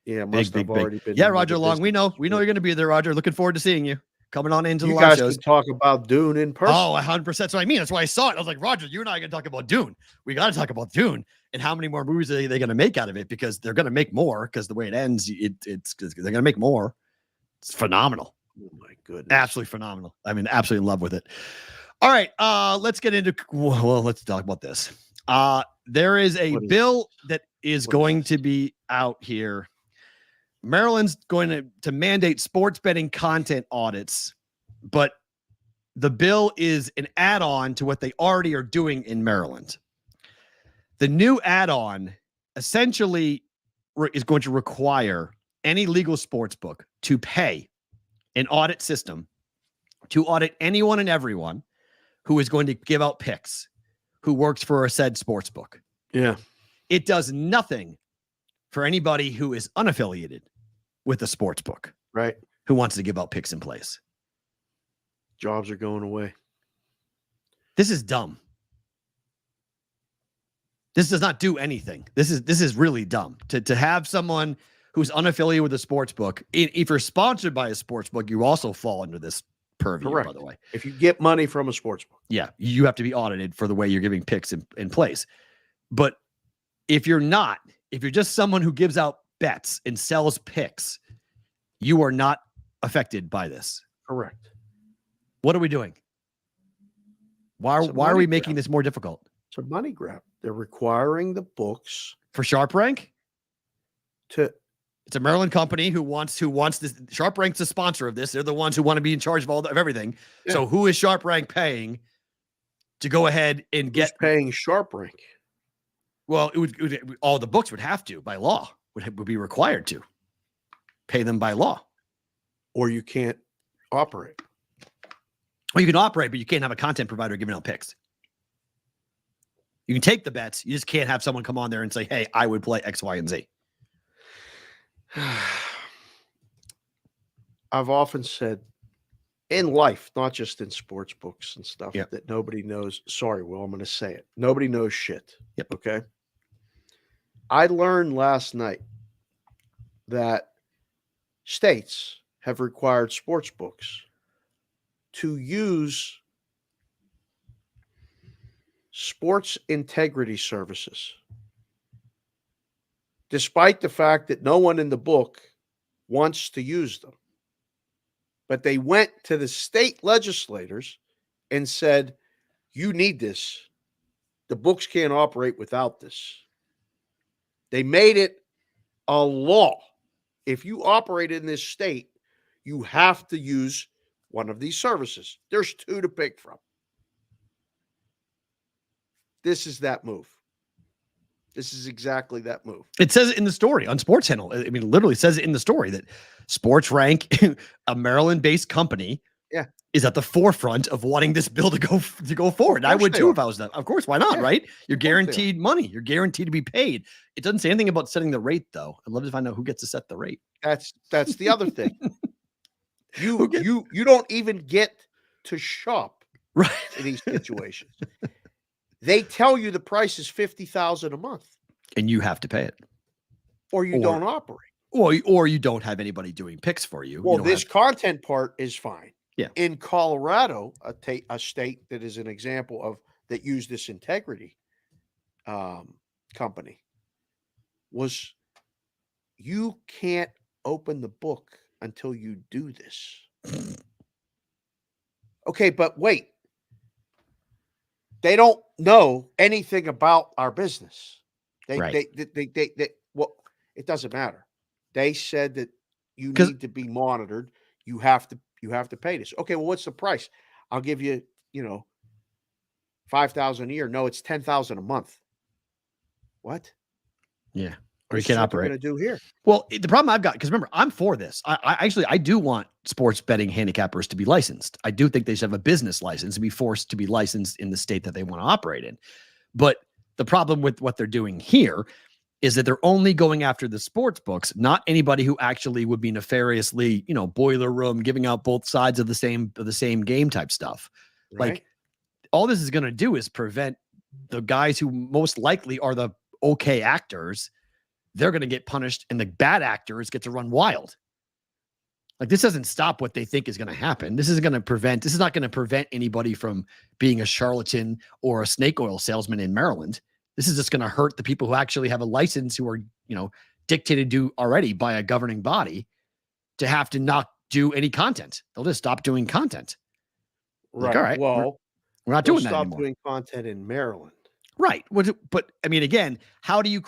Yeah, must have already been. Yeah, Roger Long. We know you're going to be there, Roger. Looking forward to seeing you. Coming on into the live shows. You shows. guys can talk about Dune in person. Oh, 100%. That's what I mean. That's why I saw it. I was like, Roger, you and I are going to talk about Dune. We got to talk about Dune and how many more movies are they going to make out of it, because they're going to make more, because the way it ends, it's they're going to make more. It's phenomenal. Oh my goodness. Absolutely phenomenal. I mean, absolutely in love with it. All right. Let's get into, let's talk about this. There is a bill that is going to be out here. Maryland's going to mandate sports betting content audits, but the bill is an add-on to what they already are doing in Maryland. The new add-on essentially is going to require any legal sports book to pay an audit system to audit anyone and everyone who is going to give out picks, who works for a said sports book. Yeah. It does nothing for anybody who is unaffiliated with a sports book, right? Who wants to give out picks in place. Jobs are going away. This is dumb. This does not do anything. This is really dumb to have someone who's unaffiliated with a sports book. If you're sponsored by a sports book, you also fall under this purview. Correct. By the way, if you get money from a sports book, yeah, you have to be audited for the way you're giving picks in place. But if you're not, if you're just someone who gives out bets and sells picks, you are not affected by this. Correct. What are we doing? Why are we making this more difficult? It's a money grab. They're requiring the books for Sharp Rank to. It's a Maryland company who wants this. Sharp Rank's the sponsor of this. They're the ones who want to be in charge of everything. Yeah. So who is Sharp Rank paying to go ahead and Who's paying Sharp Rank? Well, it would all the books would have to, by law, would be required to pay them by law. Or you can't operate. Well, you can operate, but you can't have a content provider giving out picks. You can take the bets. You just can't have someone come on there and say, hey, I would play X, Y, and Z. I've often said in life, not just in sports books and stuff, yep. that nobody knows. Sorry, Will, I'm going to say it. Nobody knows shit. Yep. Okay. I learned last night that states have required sports books to use sports integrity services, despite the fact that no one in the book wants to use them. But they went to the state legislators and said, you need this. The books can't operate without this. They made it a law. If you operate in this state, you have to use one of these services. There's two to pick from. This is that move. This is exactly that move. It says it in the story on Sports Channel. I mean, it literally says it in the story that Sports Rank, a Maryland-based company, is at the forefront of wanting this bill to go forward. I would too if I was them. Of course, why not? Yeah, right? You're guaranteed money. You're guaranteed to be paid. It doesn't say anything about setting the rate, though. I'd love to find out who gets to set the rate. That's the other thing. You don't even get to shop right in these situations. They tell you the price is $50,000 a month, and you have to pay it, or you don't operate. or you don't have anybody doing picks for you. Well, you this content part is fine. Yeah. In Colorado, a state that is an example of that used this integrity company, was you can't open the book until you do this. Okay, but wait. They don't know anything about our business. They well, it doesn't matter. They said that you need to be monitored. You have to pay this. Okay, well, what's the price? I'll give you, $5,000 a year. No, it's $10,000 a month. What? Yeah. Or you can't operate. Going to do here? Well, the problem I've got, because remember, I'm for this. I do want sports betting handicappers to be licensed. I do think they should have a business license and be forced to be licensed in the state that they want to operate in. But the problem with what they're doing here is that they're only going after the sports books, not anybody who actually would be nefariously, boiler room, giving out both sides of the same game type stuff. Right. Like, all this is going to do is prevent the guys who most likely are the okay actors. They're going to get punished, and the bad actors get to run wild. Like, this doesn't stop what they think is going to happen. This is not going to prevent anybody from being a charlatan or a snake oil salesman in Maryland. This is just going to hurt the people who actually have a license, who are, dictated to already by a governing body to have to not do any content. They'll just stop doing content. Right. Like, all right, well, we're not doing that stop anymore. Doing content in Maryland. Right. But I mean, again, how do you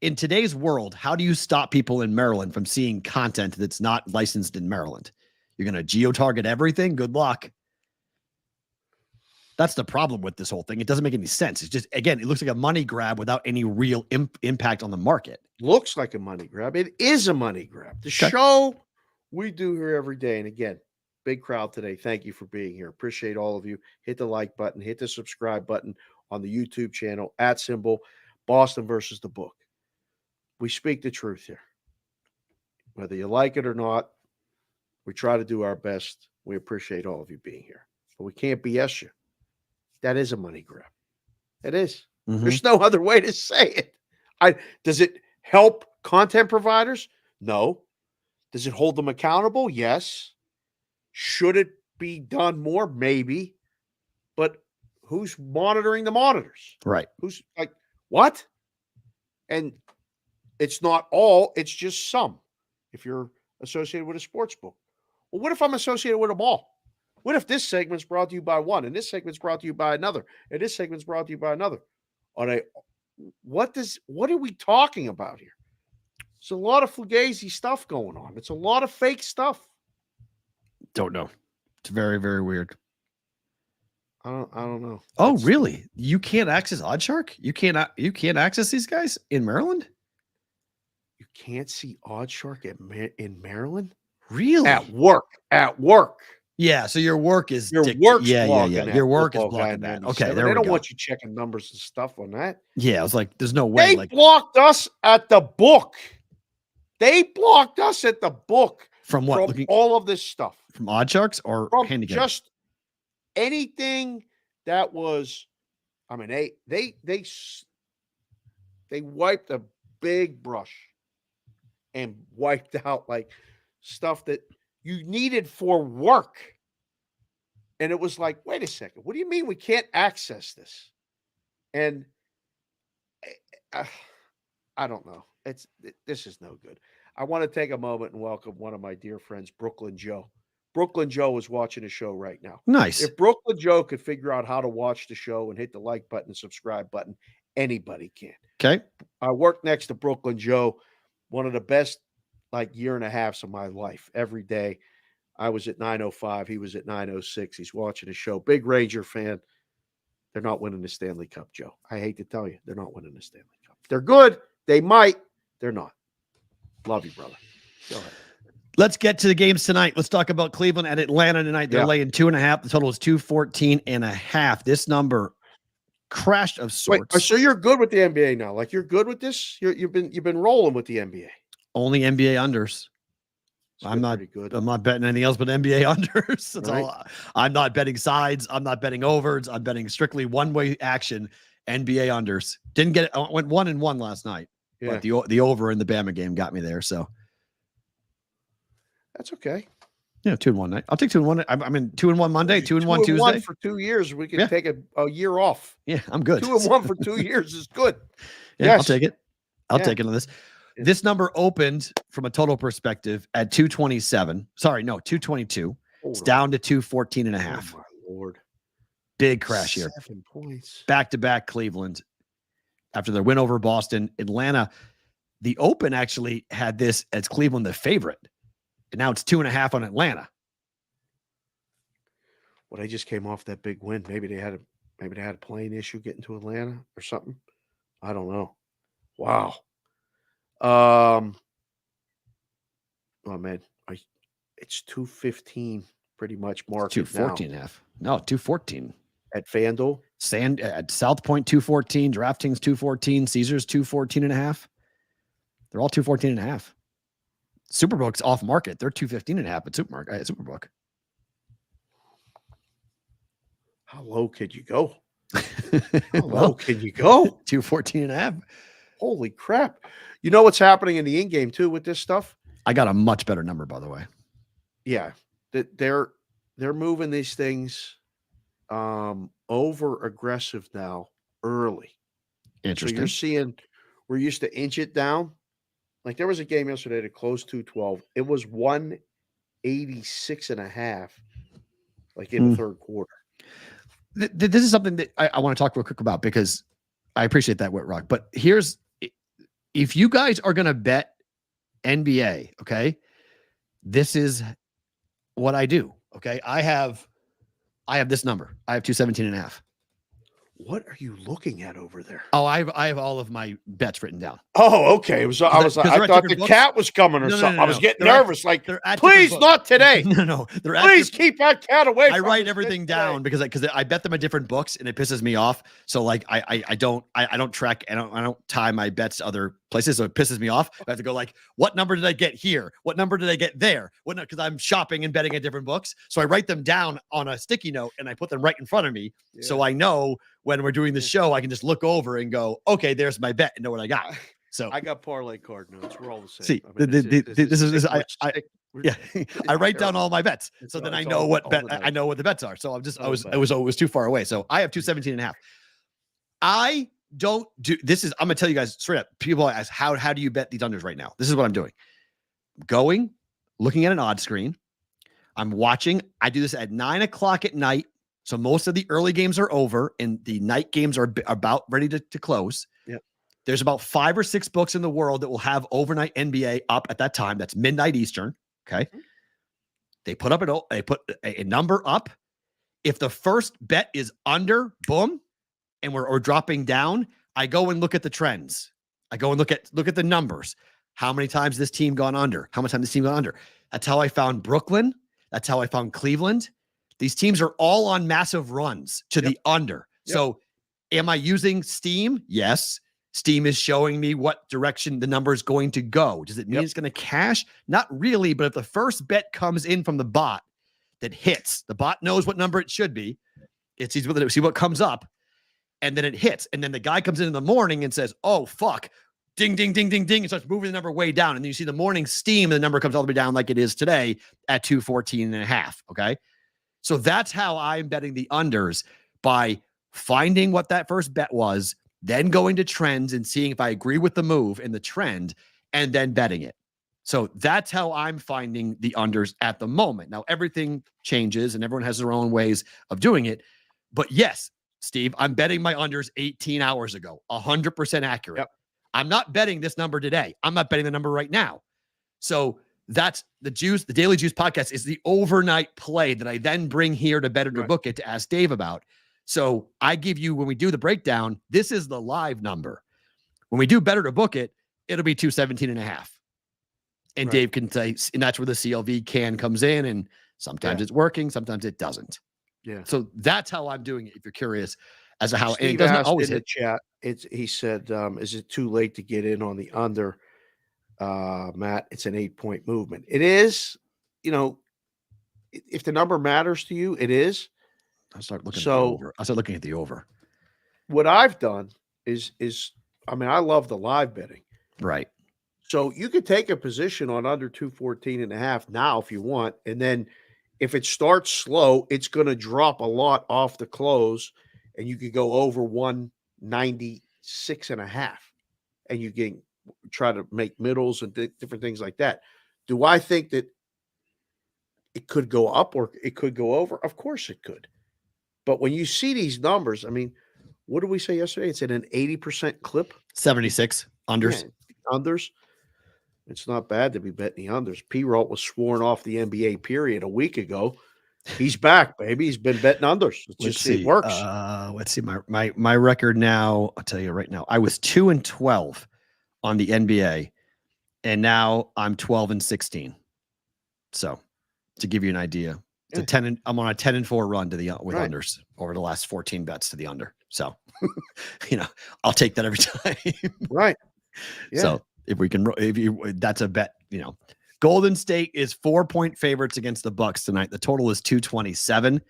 in today's world, how do you stop people in Maryland from seeing content that's not licensed in Maryland? You're going to geo-target everything? Good luck. That's the problem with this whole thing. It doesn't make any sense. It's just, again, it looks like a money grab without any real impact on the market. Looks like a money grab. It is a money grab. The show we do here every day. And again, big crowd today. Thank you for being here. Appreciate all of you. Hit the like button, hit the subscribe button on the YouTube channel, @ Boston versus the book. We speak the truth here. Whether you like it or not, we try to do our best. We appreciate all of you being here. But we can't BS you. That is a money grab. It is. Mm-hmm. There's no other way to say it. Does it help content providers? No. Does it hold them accountable? Yes. Should it be done more? Maybe. But who's monitoring the monitors? Right. Who's like, what? And it's not all, it's just some. If you're associated with a sports book. Well, what if I'm associated with them all? What if this segment's brought to you by one, and this segment's brought to you by another, and this segment's brought to you by another? What are we talking about here? It's a lot of fugazi stuff going on. It's a lot of fake stuff. Don't know. It's very, very weird. I don't know. Oh, really? You can't access OddsShark? You can't access these guys in Maryland? You can't see OddsShark in Maryland? Really? At work. Yeah, so your work is your work's yeah. Your work is Football blocking Guy that. 97. Okay, there they we don't go. want you checking numbers and stuff on that. Yeah, I was like, there's no way. They blocked us at the book. They blocked us at the book. From what? From all of this stuff. From OddsSharks or from handicap? Just anything that was. I mean, they wiped a big brush and wiped out like stuff that you needed for work. And it was like, wait a second, what do you mean we can't access this? And I don't know. This is no good. I want to take a moment and welcome one of my dear friends, Brooklyn Joe. Brooklyn Joe is watching the show right now. Nice. If Brooklyn Joe could figure out how to watch the show and hit the like button and subscribe button, anybody can. Okay. I work next to Brooklyn Joe, one of the best year and a half of my life. Every day I was at 9:05. He was at 9:06. He's watching the show. Big Ranger fan. They're not winning the Stanley Cup, Joe. I hate to tell you, they're not winning the Stanley Cup. They're good. They might. They're not. Love you, brother. Go ahead. Let's get to the games tonight. Let's talk about Cleveland at Atlanta tonight. They're laying 2.5. The total is 214.5. This number crashed of sorts. Wait, so you're good with the NBA now? Like, you're good with this? You've been rolling with the NBA. Only NBA unders. I'm not betting anything else but NBA unders. That's all. I'm not betting sides. I'm not betting overs. I'm betting strictly one-way action. NBA unders. Didn't get it. I went 1-1 last night. Yeah. But the over in the Bama game got me there. So That's okay. yeah, 2-1 night. I'll take 2-1. I mean 2-1 Monday, 2-1 Tuesday. 2-1 for 2 years. We can take a year off. Yeah, I'm good. 2-1 for 2 years is good. Yeah, Yes. I'll take it. I'll take it on this. Yeah. This number opened from a total perspective at 227. Sorry, no, 222. It's down to 214.5. Oh, my Lord. Big crash here. 7 points. Back-to-back Cleveland after their win over Boston. Atlanta, the open actually had this as Cleveland the favorite. And now it's 2.5 on Atlanta. Well, they just came off that big win. Maybe they had a plane issue getting to Atlanta or something. I don't know. Wow. Oh man, it's 215 pretty much market 214.5. No, 214. At FanDuel. At South Point 214, DraftKings 214, Caesars 214.5. They're all 214.5. Superbook's off market. They're 215.5 at Superbook. How low could you go? How low can you go? 214.5. Holy crap. You know what's happening in the in-game too with this stuff? I got a much better number, by the way. Yeah. They're moving these things over aggressive now early. Interesting. So you're seeing we're used to inch it down. Like there was a game yesterday that closed 212. It was 186.5, like in the third quarter. This is something that I want to talk real quick about because I appreciate that, Whitrock. But here's, if you guys are going to bet NBA, okay, this is what I do. Okay. I have this number. I have 217.5. What are you looking at over there? Oh, I have all of my bets written down. Oh, okay. I thought the cat was coming or something. I was getting nervous. Like, please, not today. No. Please keep that cat away. I write everything down because I bet them at different books and it pisses me off. So like I don't track. I don't tie my bets to other places. So it pisses me off. I have to go like, what number did I get here? What number did I get there? Because I'm shopping and betting at different books. So I write them down on a sticky note and I put them right in front of me. Yeah. So I know when we're doing the show, I can just look over and go, okay, there's my bet and know what I got. So I got parlay card notes. We're all the same. See, I write down all my bets. So then I know what the bets are. So it was too far away. So I have 217.5. I don't do this. I'm gonna tell you guys straight up. People ask how do you bet these unders right now? This is what I'm doing. Looking at an odd screen. I'm watching. I do this at 9:00 at night. So most of the early games are over and the night games are about ready to close. Yep. There's about 5 or 6 books in the world that will have overnight NBA up at that time. That's midnight Eastern. Okay. They put a number up. If the first bet is under, boom, and we're dropping down, I go and look at the trends. I go and look at the numbers. How many times this team gone under? How much time this team gone under? That's how I found Brooklyn. That's how I found Cleveland. These teams are all on massive runs to the under. Yep. So am I using Steam? Yes. Steam is showing me what direction the number is going to go. Does it mean it's going to cash? Not really, but if the first bet comes in from the bot that hits, the bot knows what number it should be. It sees what comes up, and then it hits. And then the guy comes in the morning and says, oh, fuck, ding, ding, ding, ding, ding, and starts moving the number way down. And then you see the morning Steam, and the number comes all the way down like it is today at 214.5, okay? So that's how I'm betting the unders, by finding what that first bet was, then going to trends and seeing if I agree with the move and the trend, and then betting it. So that's how I'm finding the unders at the moment. Now, everything changes and everyone has their own ways of doing it. But yes, Steve, I'm betting my unders 18 hours ago, 100% accurate. Yep. I'm not betting this number today. I'm not betting the number right now. So that's the Juice. The Daily Juice podcast is the overnight play that I then bring here to Bet It or Book It to ask Dave about. So I give you, when we do the breakdown, this is the live number. When we do Bet It or Book It, it'll be 217.5. And Dave can say, and that's where the CLV can comes in. And sometimes it's working, sometimes it doesn't. Yeah. So that's how I'm doing it. If you're curious as to how, Steve, and it doesn't always in hit. the chat. He said, is it too late to get in on the under? Matt, it's an 8-point movement. It is, if the number matters to you, it is. I start looking at the over. what I've done is I mean, I love the live betting. Right. So you could take a position on under 214.5 now if you want. And then if it starts slow, it's going to drop a lot off the close and you could go over 196.5 and you can try to make middles and different things like that. Do I think that it could go up or it could go over? Of course it could. But when you see these numbers, I mean, what did we say yesterday? It's at an 80% clip. 76 unders. Yeah, unders. It's not bad to be betting the unders. P-Rolt was sworn off the NBA period a week ago. He's back, baby. He's been betting unders. It works. Let's see my record now. I'll tell you right now. I was 2-12 on the NBA, and now I'm 12-16. So, to give you an idea, it's I'm on a 10-4 run to the with unders over the last 14 bets to the under. So, I'll take that every time. Right. Yeah. So if that's a bet. Golden State is 4-point favorites against the Bucks tonight. The total is 227.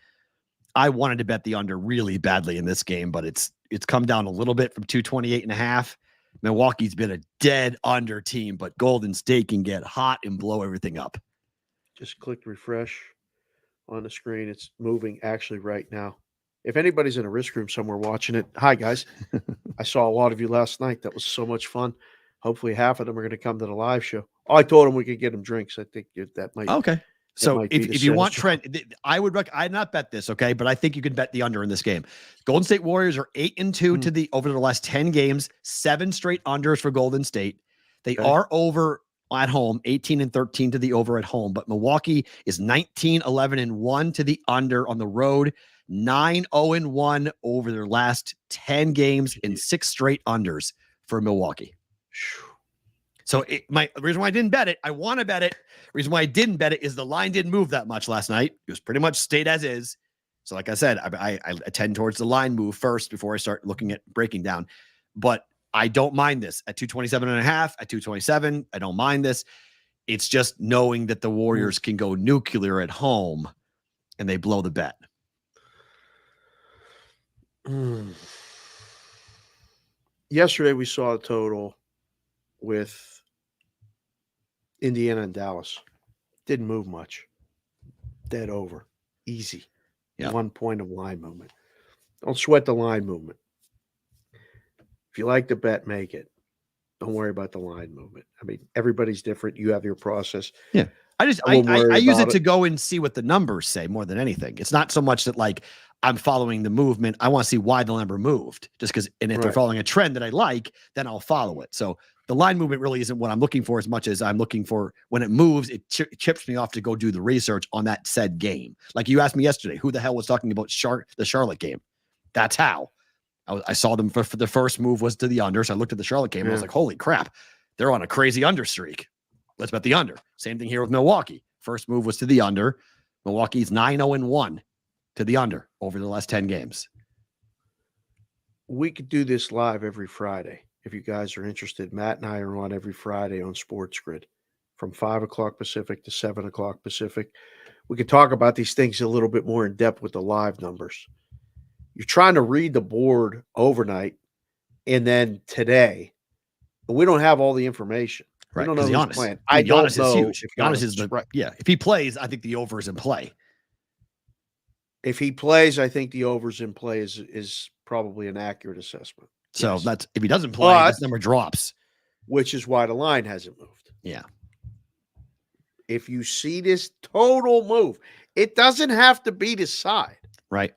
I wanted to bet the under really badly in this game, but it's come down a little bit from 228.5. Milwaukee's been a dead under team, but Golden State can get hot and blow everything up. Just click refresh on the screen. It's moving actually right now. If anybody's in a risk room somewhere watching it, hi guys. I saw a lot of you last night. That was so much fun. Hopefully half of them are going to come to the live show. Oh, I told them we could get them drinks. I think that might. Okay. So if you want trend, I'd not bet this. Okay. But I think you could bet the under in this game. Golden State Warriors are 8-2 over the last 10 games, 7 straight unders for Golden State. They are over at home, 18-13 to the over at home, but Milwaukee is 19-11-1 to the under on the road, 9-0-1 over their last 10 games and 6 straight unders for Milwaukee. So the reason why I didn't bet it, I want to bet it. The reason why I didn't bet it is the line didn't move that much last night. It was pretty much stayed as is. So like I said, I tend towards the line move first before I start looking at breaking down. But I don't mind this at 227.5, at 227. I don't mind this. It's just knowing that the Warriors can go nuclear at home and they blow the bet. Yesterday we saw a total with Indiana and Dallas. Didn't move much. Dead over. Easy. Yeah. 1 point of line movement. Don't sweat the line movement. If you like to bet, make it. Don't worry about the line movement. I mean, everybody's different. You have your process. Yeah. I use it to go and see what the numbers say more than anything. It's not so much that like I'm following the movement. I want to see why the number moved just because, and if they're following a trend that I like, then I'll follow it. So the line movement really isn't what I'm looking for as much as I'm looking for when it moves, it chips me off to go do the research on that said game. Like you asked me yesterday, who the hell was talking about the Charlotte game? That's how. I saw them for the first move was to the under. So I looked at the Charlotte game and I was like, holy crap, they're on a crazy under streak. Let's bet the under. Same thing here with Milwaukee. First move was to the under. Milwaukee's 9-0-1 to the under over the last 10 games. We could do this live every Friday. If you guys are interested, Matt and I are on every Friday on Sports Grid from 5 o'clock Pacific to 7 o'clock Pacific. We could talk about these things a little bit more in depth with the live numbers. You're trying to read the board overnight and then today, but we don't have all the information. Right. We don't know who's playing. I Giannis don't know. is huge. Giannis is if he plays, I think the over is in play. If he plays, I think the over's in play is probably an accurate assessment. So that's if he doesn't play, this number drops. Which is why the line hasn't moved. Yeah. If you see this total move, it doesn't have to be the side. Right.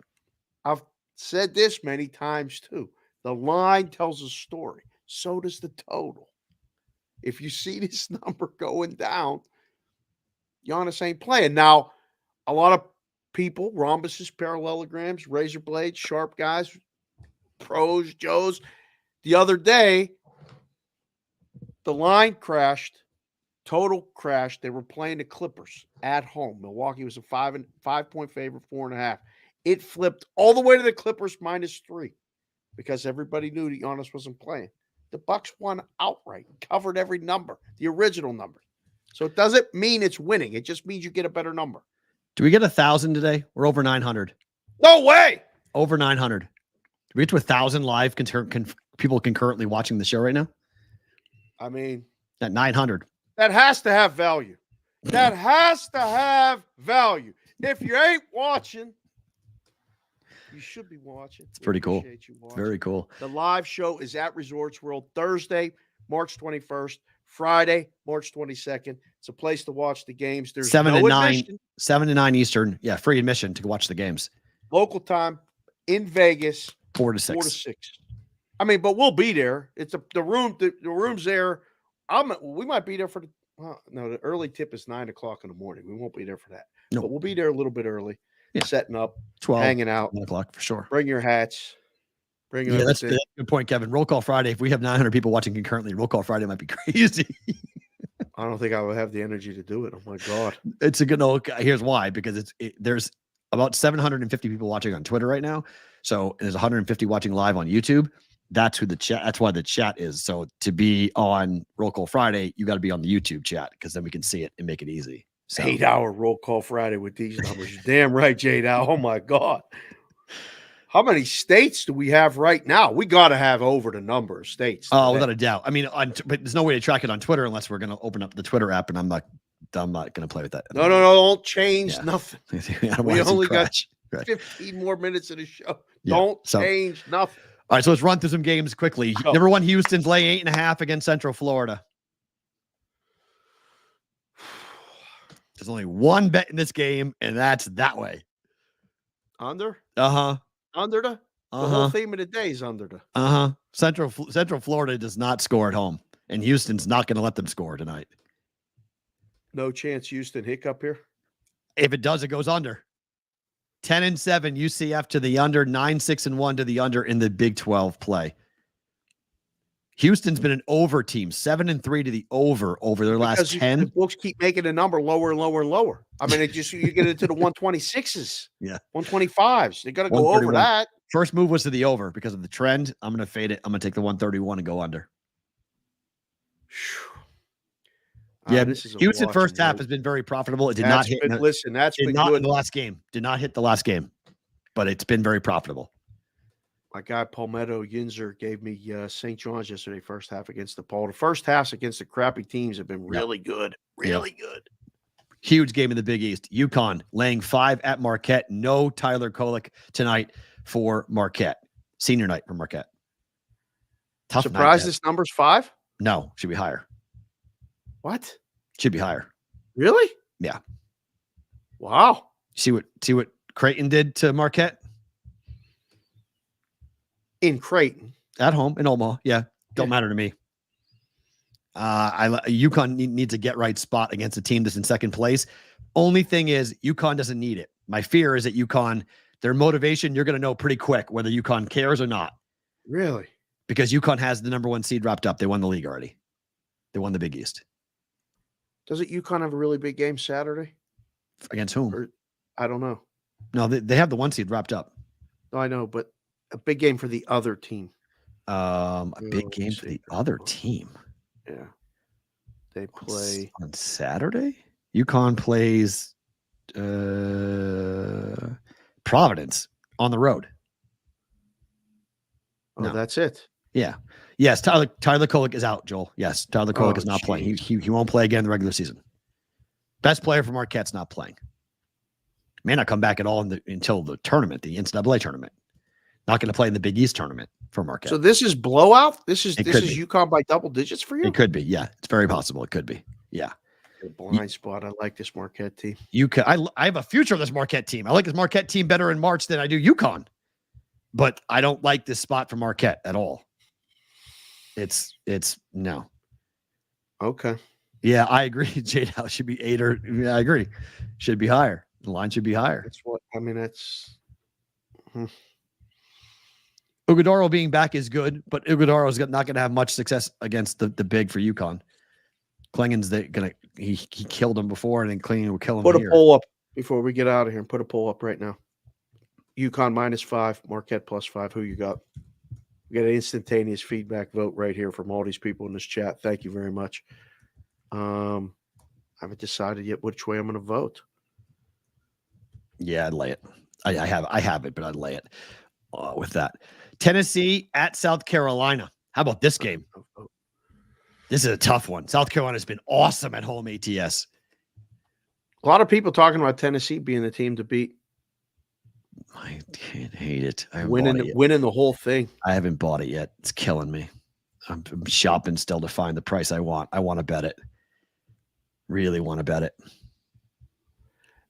I've said this many times too. The line tells a story. So does the total. If you see this number going down, Giannis ain't playing. Now, a lot of people, rhombuses, parallelograms, razor blades, sharp guys, pros, Joes. The other day, the line crashed, total crashed. They were playing the Clippers at home. Milwaukee was a 5-point favorite, 4.5. It flipped all the way to the Clippers -3 because everybody knew that Giannis wasn't playing. The Bucks won outright, covered every number, the original number. So it doesn't mean it's winning. It just means you get a better number. Do we get 1,000 today? We're over 900. No way. Over 900. Do we get to 1,000 live people concurrently watching the show right now? I mean, At 900. that has to have value. That has to have value. If you ain't watching, you should be watching. It's pretty cool. Very cool. The live show is at Resorts World Thursday, March 21st, Friday, March 22nd. It's a place to watch the games. There's 7 no to 9, admission. 7 to 9 Eastern. Yeah, free admission to watch the games. Local time in Vegas, 4 to 4 to 6. 6. I mean, but we'll be there. It's the room. The room's there. We might be there for the early tip is 9 o'clock in the morning. We won't be there for that. No. But we'll be there a little bit early, setting up, 12, hanging out, 1 o'clock for sure. Bring your hats. Bring Yeah, that's everything. a good point, Kevin. Roll Call Friday. If we have 900 people watching concurrently, Roll Call Friday might be crazy. I don't think I would have the energy to do it. Oh my God. It's a good no. Here's why, because there's about 750 people watching on Twitter right now. So there's 150 watching live on YouTube. That's who the chat. That's why the chat is. So to be on Roll Call Friday, you got to be on the YouTube chat because then we can see it and make it easy. So 8-hour Roll Call Friday with these numbers. You're damn right, Jade. Oh my God. How many states do we have right now? We got to have over the number of states. Oh, without a doubt. I mean, but there's no way to track it on Twitter unless we're going to open up the Twitter app, and I'm not going to play with that. No, don't change nothing. We only got 15 more minutes of the show. Don't change nothing. All right, so let's run through some games quickly. Number one, Houston's laying 8.5 against Central Florida. There's only one bet in this game, and that's that way. Under? Uh-huh. Under the whole theme of the day is under the. Central Florida does not score at home, and Houston's not going to let them score tonight. No chance Houston hiccup here? If it does, it goes under. 10-7 UCF to the under, 9-6-1 to the under in the Big 12 play. Houston's been an over team, 7-3 to the over their last 10. The books keep making the number lower and lower and lower. I mean, you get into the 126s, 125s. They got to go over that. First move was to the over because of the trend. I'm going to fade it. I'm going to take the 131 and go under. Yeah, Houston first half has been very profitable. It did not hit. Listen, that's been not good in the last game. Did not hit the last game, but it's been very profitable. My guy Palmetto Yinzer gave me St. John's yesterday, first half against DePaul. The first halves against the crappy teams have been really good. Really good. Huge game in the Big East. UConn laying 5 at Marquette. No Tyler Kolek tonight for Marquette. Senior night for Marquette. Tough. Surprised this number's 5? No, should be higher. What? Should be higher. Really? Yeah. Wow. See what Creighton did to Marquette? In Creighton. At home in Omaha. Yeah. Don't matter to me. UConn needs a get right spot against a team that's in second place. Only thing is UConn doesn't need it. My fear is that UConn, their motivation, you're going to know pretty quick whether UConn cares or not. Really? Because UConn has the number 1 seed wrapped up. They won the league already. They won the Big East. Doesn't UConn have a really big game Saturday? Against whom? I don't know. No, they have the 1 seed wrapped up. No, I know, but a big game for the other team. A big game for the other team. Yeah. They play on Saturday? UConn plays Providence on the road. Oh, no. That's it. Yeah. Yes, Tyler Kolek is out, Joel. Yes, Tyler Kolek is not playing. He won't play again in the regular season. Best player for Marquette's not playing. May not come back at all until the tournament, the NCAA tournament. Not going to play in the Big East tournament for Marquette. So this is blowout? This is UConn by double digits for you? It could be, yeah. It's very possible. It could be. Yeah. A blind spot. I like this Marquette team. I have a future of this Marquette team. I like this Marquette team better in March than I do UConn. But I don't like this spot for Marquette at all. It's no. Okay. Yeah, I agree. Jade House should be 8 or I agree. Should be higher. The line should be higher. That's what I mean. That's Iguodaro being back is good, but Iguodaro is not going to have much success against the big for UConn. Klingen's he killed him before, and then Klingen will kill him. Put a poll up before we get out of here, and put a poll up right now. UConn -5, Marquette +5. Who you got? We got an instantaneous feedback vote right here from all these people in this chat. Thank you very much. I haven't decided yet which way I'm going to vote. Yeah, I'd lay it. I have it, but I'd lay it. with that. Tennessee at South Carolina. How about this game? This is a tough one. South Carolina's been awesome at home ATS. A lot of people talking about Tennessee being the team to beat. I can't hate it. Winning the whole thing. I haven't bought it yet. It's killing me. I'm shopping still to find the price I want. I want to bet it. Really want to bet it.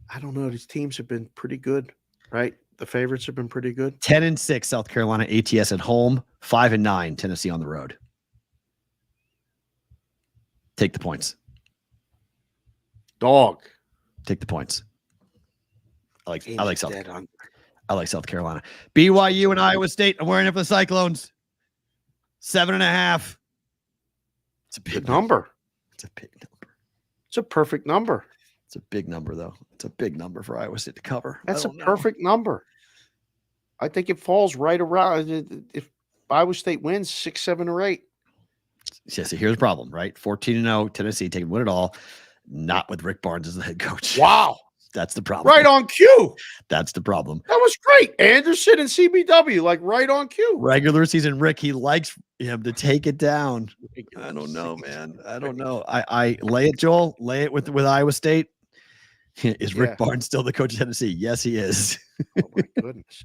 I don't know. These teams have been pretty good, right? The favorites have been pretty good. 10-6 South Carolina ATS at home. 5-9 Tennessee on the road. Take the points. Dog. Take the points. I like South Carolina. BYU and Iowa State. I'm wearing it for the Cyclones. 7.5. It's a big number. It's a big number. It's a perfect number. It's a big number, though. It's a big number for Iowa State to cover. That's a perfect number. I think it falls right around. If Iowa State wins 6, 7, or 8. Yeah, so here's the problem, right? 14-0 Tennessee taking win it all. Not with Rick Barnes as the head coach. Wow. That's the problem. Right on cue. That's the problem. That was great. Anderson and CBW, like right on cue. Regular season Rick, he likes him to take it down. I don't know, man. I don't know. I lay it, Joel. Lay it with Iowa State. Is Rick Barnes still the coach of Tennessee? Yes, he is. Oh my goodness.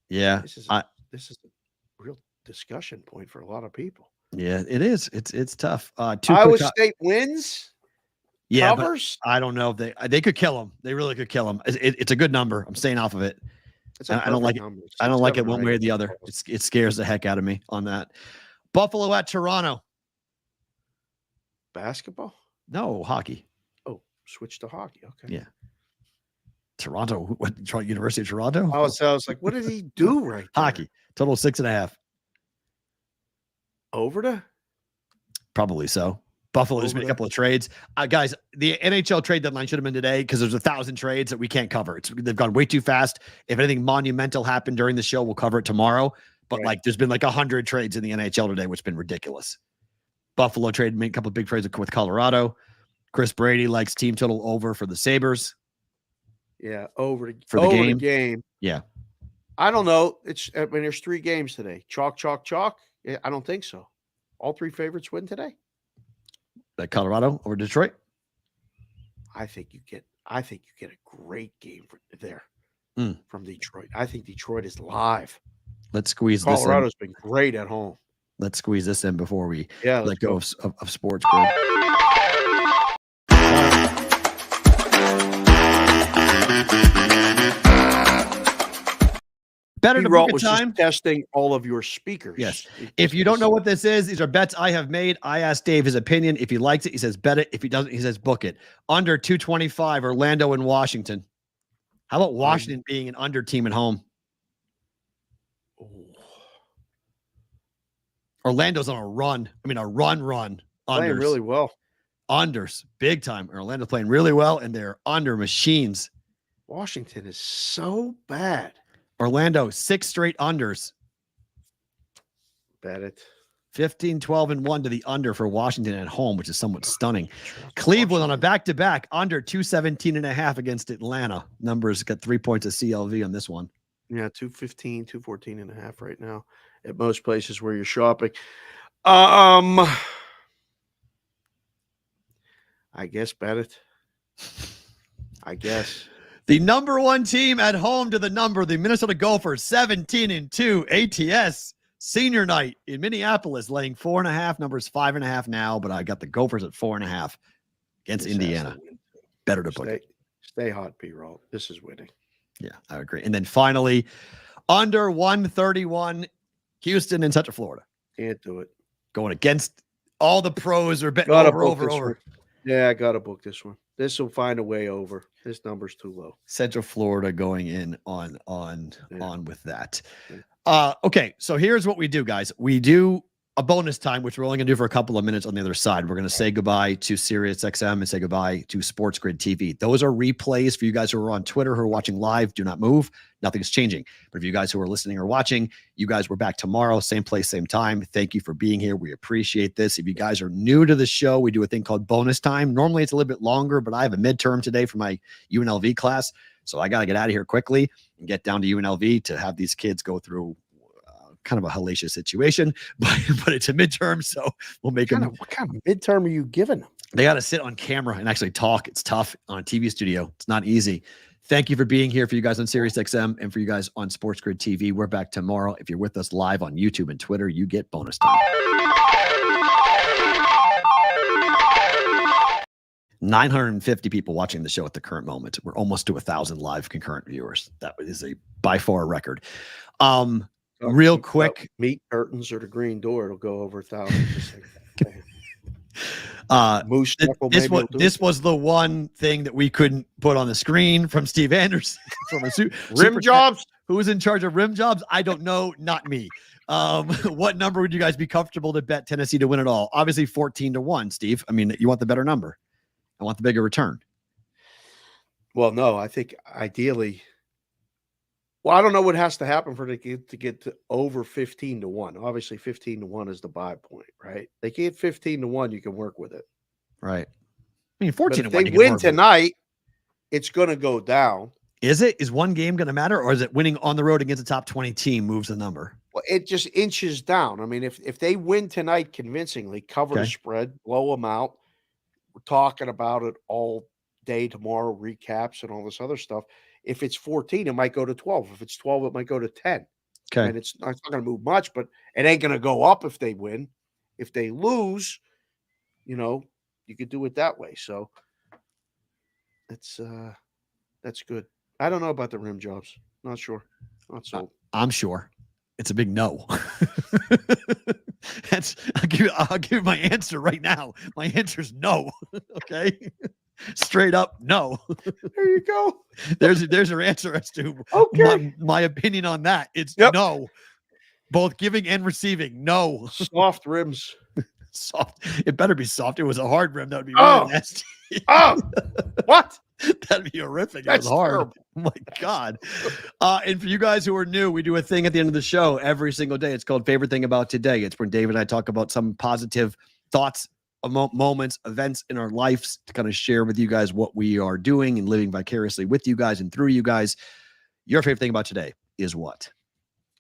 Yeah. This is a real discussion point for a lot of people. Yeah, it is. It's tough. Iowa State wins. Yeah, covers. I don't know if they could kill him. They really could kill him. It's a good number. I'm staying off of it. I don't like it. I don't like it one way or the other. It scares the heck out of me on that. Buffalo at Toronto. Basketball? No, hockey. Oh, switch to hockey. Okay. Yeah. Toronto. What? University of Toronto? I was like, what did he do right there? Hockey. Total 6.5. Over to? Probably so. Buffalo just made a couple of trades. Guys, the NHL trade deadline should have been today because there's 1,000 trades that we can't cover. They've gone way too fast. If anything monumental happened during the show, we'll cover it tomorrow. But there's been 100 trades in the NHL today, which has been ridiculous. Buffalo made a couple of big trades with Colorado. Chris Brady likes team total over for the Sabres. Yeah, over for the game. Yeah. I don't know. There's 3 games today. Chalk, chalk, chalk. I don't think so. All 3 favorites win today. Colorado over Detroit. I think you get a great game there from Detroit. I think Detroit is live. Let's squeeze this in. Colorado's been great at home. Let's squeeze this in before we let go of sports. Better to book a time. Testing all of your speakers. Yes. If you don't know what this is, these are bets I have made. I asked Dave his opinion. If he likes it, he says bet it. If he doesn't, he says book it. Under 225, Orlando and Washington. How about Washington being an under team at home? Orlando's on a run. I mean, a run. Unders. Playing really well. Unders, big time. Orlando's playing really well, and they're under machines. Washington is so bad. Orlando, 6 straight unders. Bet it. 15, 12, and 1 to the under for Washington at home, which is somewhat stunning. Cleveland on a back-to-back under 217.5 against Atlanta. Numbers got 3 points of CLV on this one. Yeah, 215, 214.5 right now at most places where you're shopping. I guess bet it. I guess. The number 1 team at home to the number, the Minnesota Gophers, 17-2 ATS senior night in Minneapolis, laying 4.5. Numbers 5.5 now, but I got the Gophers at 4.5 against Indiana. Better to book it. Stay hot, P-Roll. This is winning. Yeah, I agree. And then finally, under 131, Houston and Central Florida. Can't do it. Going against all the pros are betting over. Yeah, I got to book this one. This will find a way over. This number's too low. Central Florida going in on with that. Okay, so here's what we do, guys. We do a bonus time, which we're only going to do for a couple of minutes on the other side. We're going to say goodbye to SiriusXM and say goodbye to Sports Grid TV. Those are replays for you guys who are on Twitter, who are watching live. Do not move. Nothing's changing. But if you guys who are listening or watching, you guys, we're back tomorrow, same place, same time. Thank you for being here. We appreciate this. If you guys are new to the show, we do a thing called bonus time. Normally it's a little bit longer, but I have a midterm today for my UNLV class. So I got to get out of here quickly and get down to UNLV to have these kids go through kind of a hellacious situation, but it's a midterm, so we'll make them. What kind of midterm are you giving them? They got to sit on camera and actually talk. It's tough on a TV studio. It's not easy. Thank you for being here for you guys on SiriusXM and for you guys on Sports Grid TV. We're back tomorrow. If you're with us live on YouTube and Twitter, you get bonus time. 950 people watching the show at the current moment. We're almost to 1,000 live concurrent viewers. That is by far a record. Real quick, meet curtains or the green door. It'll go over 1,000. This was the one thing that we couldn't put on the screen from Steve Anderson from a rim jobs. Who was in charge of rim jobs? I don't know. Not me. What number would you guys be comfortable to bet Tennessee to win it all? Obviously 14-1, Steve. I mean, you want the better number. I want the bigger return. Well, no, I think ideally. Well, I don't know what has to happen for to get to over 15-1. Obviously, 15-1 is the buy point, right? They get 15-1, you can work with it. Right. I mean, 14-1. If they win tonight, it's going to go down. Is it? Is one game going to matter, or is it winning on the road against a top 20 team moves the number? Well, it just inches down. I mean, if they win tonight convincingly, cover the spread, blow them out. We're talking about it all day tomorrow, recaps and all this other stuff. If it's 14, it might go to 12. If it's 12, it might go to 10. Okay. And it's not going to move much, but it ain't going to go up if they win. If they lose, you could do it that way. So that's good. I don't know about the rim jobs. Not sure. Not sold. I'm sure. It's a big no. I'll give my answer right now. My answer is no. Okay. Straight up, no. There you go. There's your answer as to my opinion on that. It's no. Both giving and receiving. No. Soft rims. Soft. It better be soft. It was a hard rim. That would be really nasty. What? That'd be horrific. That's it was hard. terrible. Oh my God. And for you guys who are new, we do a thing at the end of the show every single day. It's called Favorite Thing About Today. It's when Dave and I talk about some positive thoughts, moments, events in our lives to kind of share with you guys what we are doing and living vicariously with you guys and through you guys. Your favorite thing about today is what?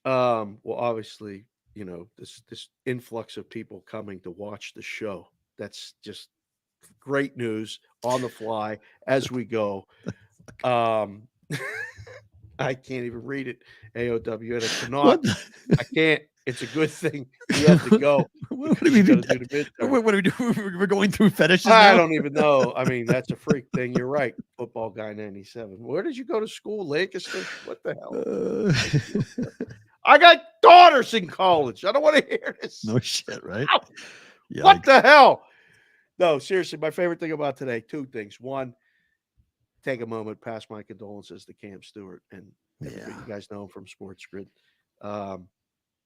Well, obviously, this influx of people coming to watch the show. That's just great news on the fly as we go. I can't even read it. AOW, and I cannot. I can't. It's a good thing. We have to go. What do we do? What do we do? We're going through fetishes now? I don't even know. I mean, that's a freak thing. You're right. Football guy 97. Where did you go to school? Lancaster? What the hell? I got daughters in college. I don't want to hear this. No shit, right? What the hell? No, seriously, my favorite thing about today, two things. One, take a moment, pass my condolences to Cam Stewart. And you guys know him from Sports Grid.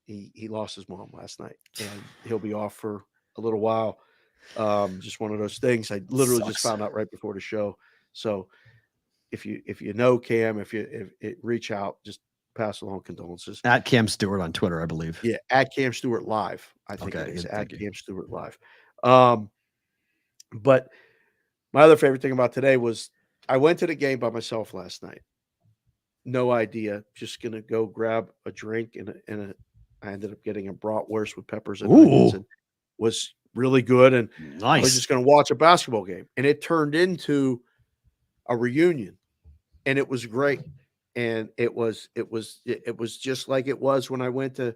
He lost his mom last night, and he'll be off for a little while. Just one of those things. I literally just found out right before the show. So if you know Cam, if reach out, just pass along condolences. At Cam Stewart on Twitter, I believe. Yeah, at Cam Stewart Live. I think it is at Cam Stewart Live. But my other favorite thing about today was I went to the game by myself last night. No idea. Just gonna go grab a drink and I ended up getting a bratwurst with peppers and onions, and was really good. And nice. I was just going to watch a basketball game, and it turned into a reunion, and it was great. And it was just like it was when I went to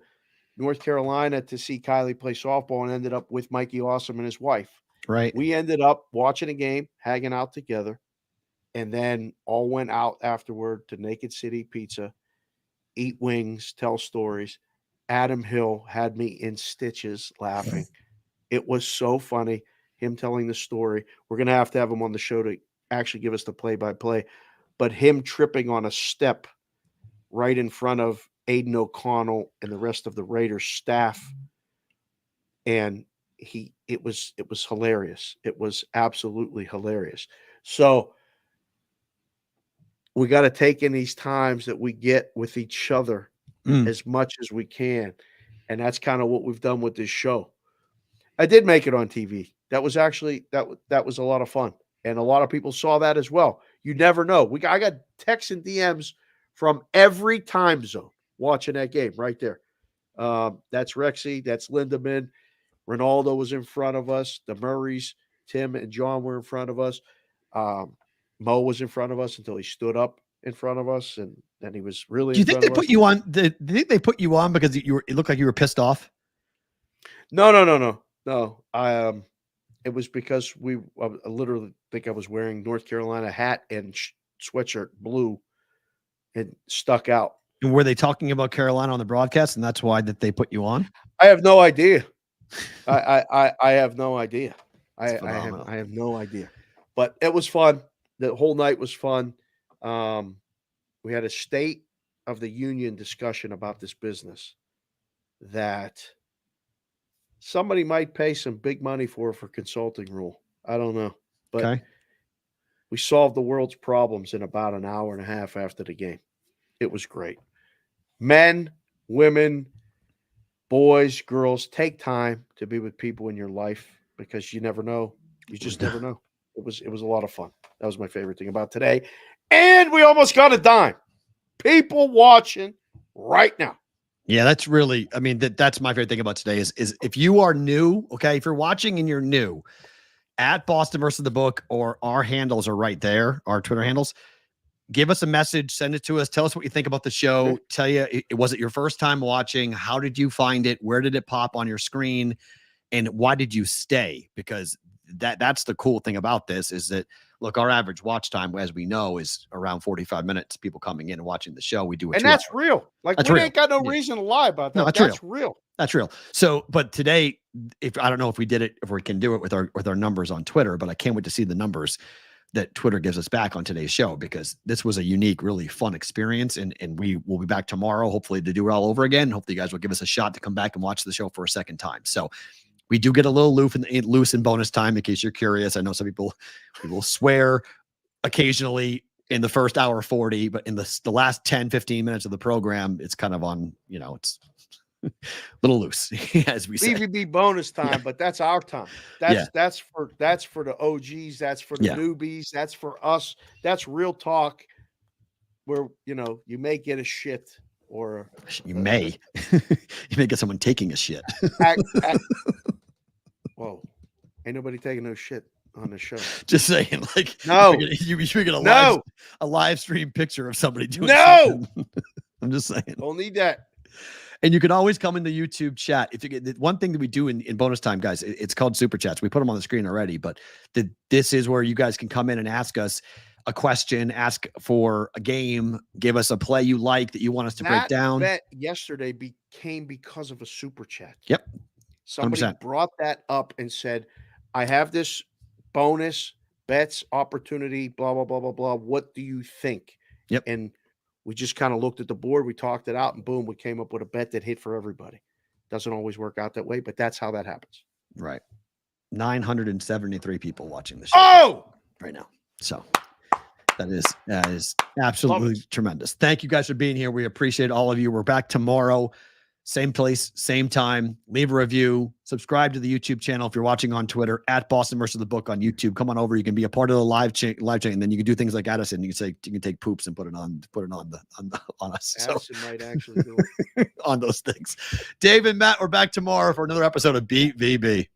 North Carolina to see Kylie play softball and ended up with Mikey Awesome and his wife. Right. We ended up watching a game, hanging out together, and then all went out afterward to Naked City Pizza, eat wings, tell stories. Adam Hill had me in stitches laughing. It was so funny, him telling the story. We're going to have him on the show to actually give us the play-by-play. But him tripping on a step right in front of Aiden O'Connell and the rest of the Raiders staff. And it was hilarious. It was absolutely hilarious. So we got to take in these times that we get with each other as much as we can. And that's kind of what we've done with this show. I did make it on TV. That was actually, that was a lot of fun. And a lot of people saw that as well. You never know. I got texts and DMs from every time zone watching that game right there. That's Rexy. That's Lindemann. Ronaldo was in front of us. The Murrays, Tim and John were in front of us. Mo was in front of us until he stood up in front of us, and then he was really. Do you think they put you on? Do you think they put you on because it looked like you were pissed off? No. It was because I literally think I was wearing North Carolina hat and sweatshirt blue, and stuck out. And were they talking about Carolina on the broadcast, and that's why that they put you on? I have no idea. I have no idea. I have no idea. But it was fun. The whole night was fun. We had a State of the Union discussion about this business that somebody might pay some big money for consulting rule. I don't know. But we solved the world's problems in about an hour and a half after the game. It was great. Men, women, boys, girls, take time to be with people in your life because you never know. You just never know. It was a lot of fun. That was my favorite thing about today. And we almost got a dime. People watching right now. Yeah, that's really, I mean, that's my favorite thing about today is if you are new, okay, if you're watching and you're new, at Boston versus the Book, or our handles are right there, our Twitter handles, give us a message, send it to us, tell us what you think about the show, tell you, was it your first time watching? How did you find it? Where did it pop on your screen? And why did you stay? Because that's the cool thing about this is that, look, our average watch time, as we know, is around 45 minutes. People coming in and watching the show. We do it. And that's real. Like, that's we real. ain't got no reason to lie about that. No, that's real. That's real. So, but today, I don't know if we did it, if we can do it with our numbers on Twitter, but I can't wait to see the numbers that Twitter gives us back on today's show, because this was a unique, really fun experience. And we will be back tomorrow, hopefully, to do it all over again. Hopefully you guys will give us a shot to come back and watch the show for a second time. So we do get a little loose in bonus time, in case you're curious. I know some people swear occasionally in the first hour 40, but in the last 10, 15 minutes of the program, it's kind of on, it's a little loose, as we say. BVB bonus time, but that's our time. That's for the OGs. That's for the newbies. That's for us. That's real talk where, you may get a shit or you may get someone taking a shit. Whoa, ain't nobody taking no shit on the show. Just saying, like, no, you get a live stream picture of somebody doing something. I'm just saying, don't need that. And you can always come in the YouTube chat. If you get one thing that we do in bonus time, guys, it's called super chats. We put them on the screen already, but this is where you guys can come in and ask us a question, ask for a game, give us a play you like that you want us to break down. That bet yesterday became because of a super chat. Yep. Somebody 100%. brought that up and said, I have this bonus bets opportunity, blah, blah, blah, blah, blah. What do you think? Yep. And we just kind of looked at the board. We talked it out, and boom, we came up with a bet that hit for everybody. Doesn't always work out that way, but that's how that happens. Right. 973 people watching the show right now. So that is absolutely tremendous. Thank you guys for being here. We appreciate all of you. We're back tomorrow. Same place, same time. Leave a review. Subscribe to the YouTube channel if you're watching on Twitter, at Boston versus the Book on YouTube. Come on over. You can be a part of the live chain, and then you can do things like Addison. You can take poops and put it on us. Addison might actually do it on those things. Dave and Matt, we're back tomorrow for another episode of BVB.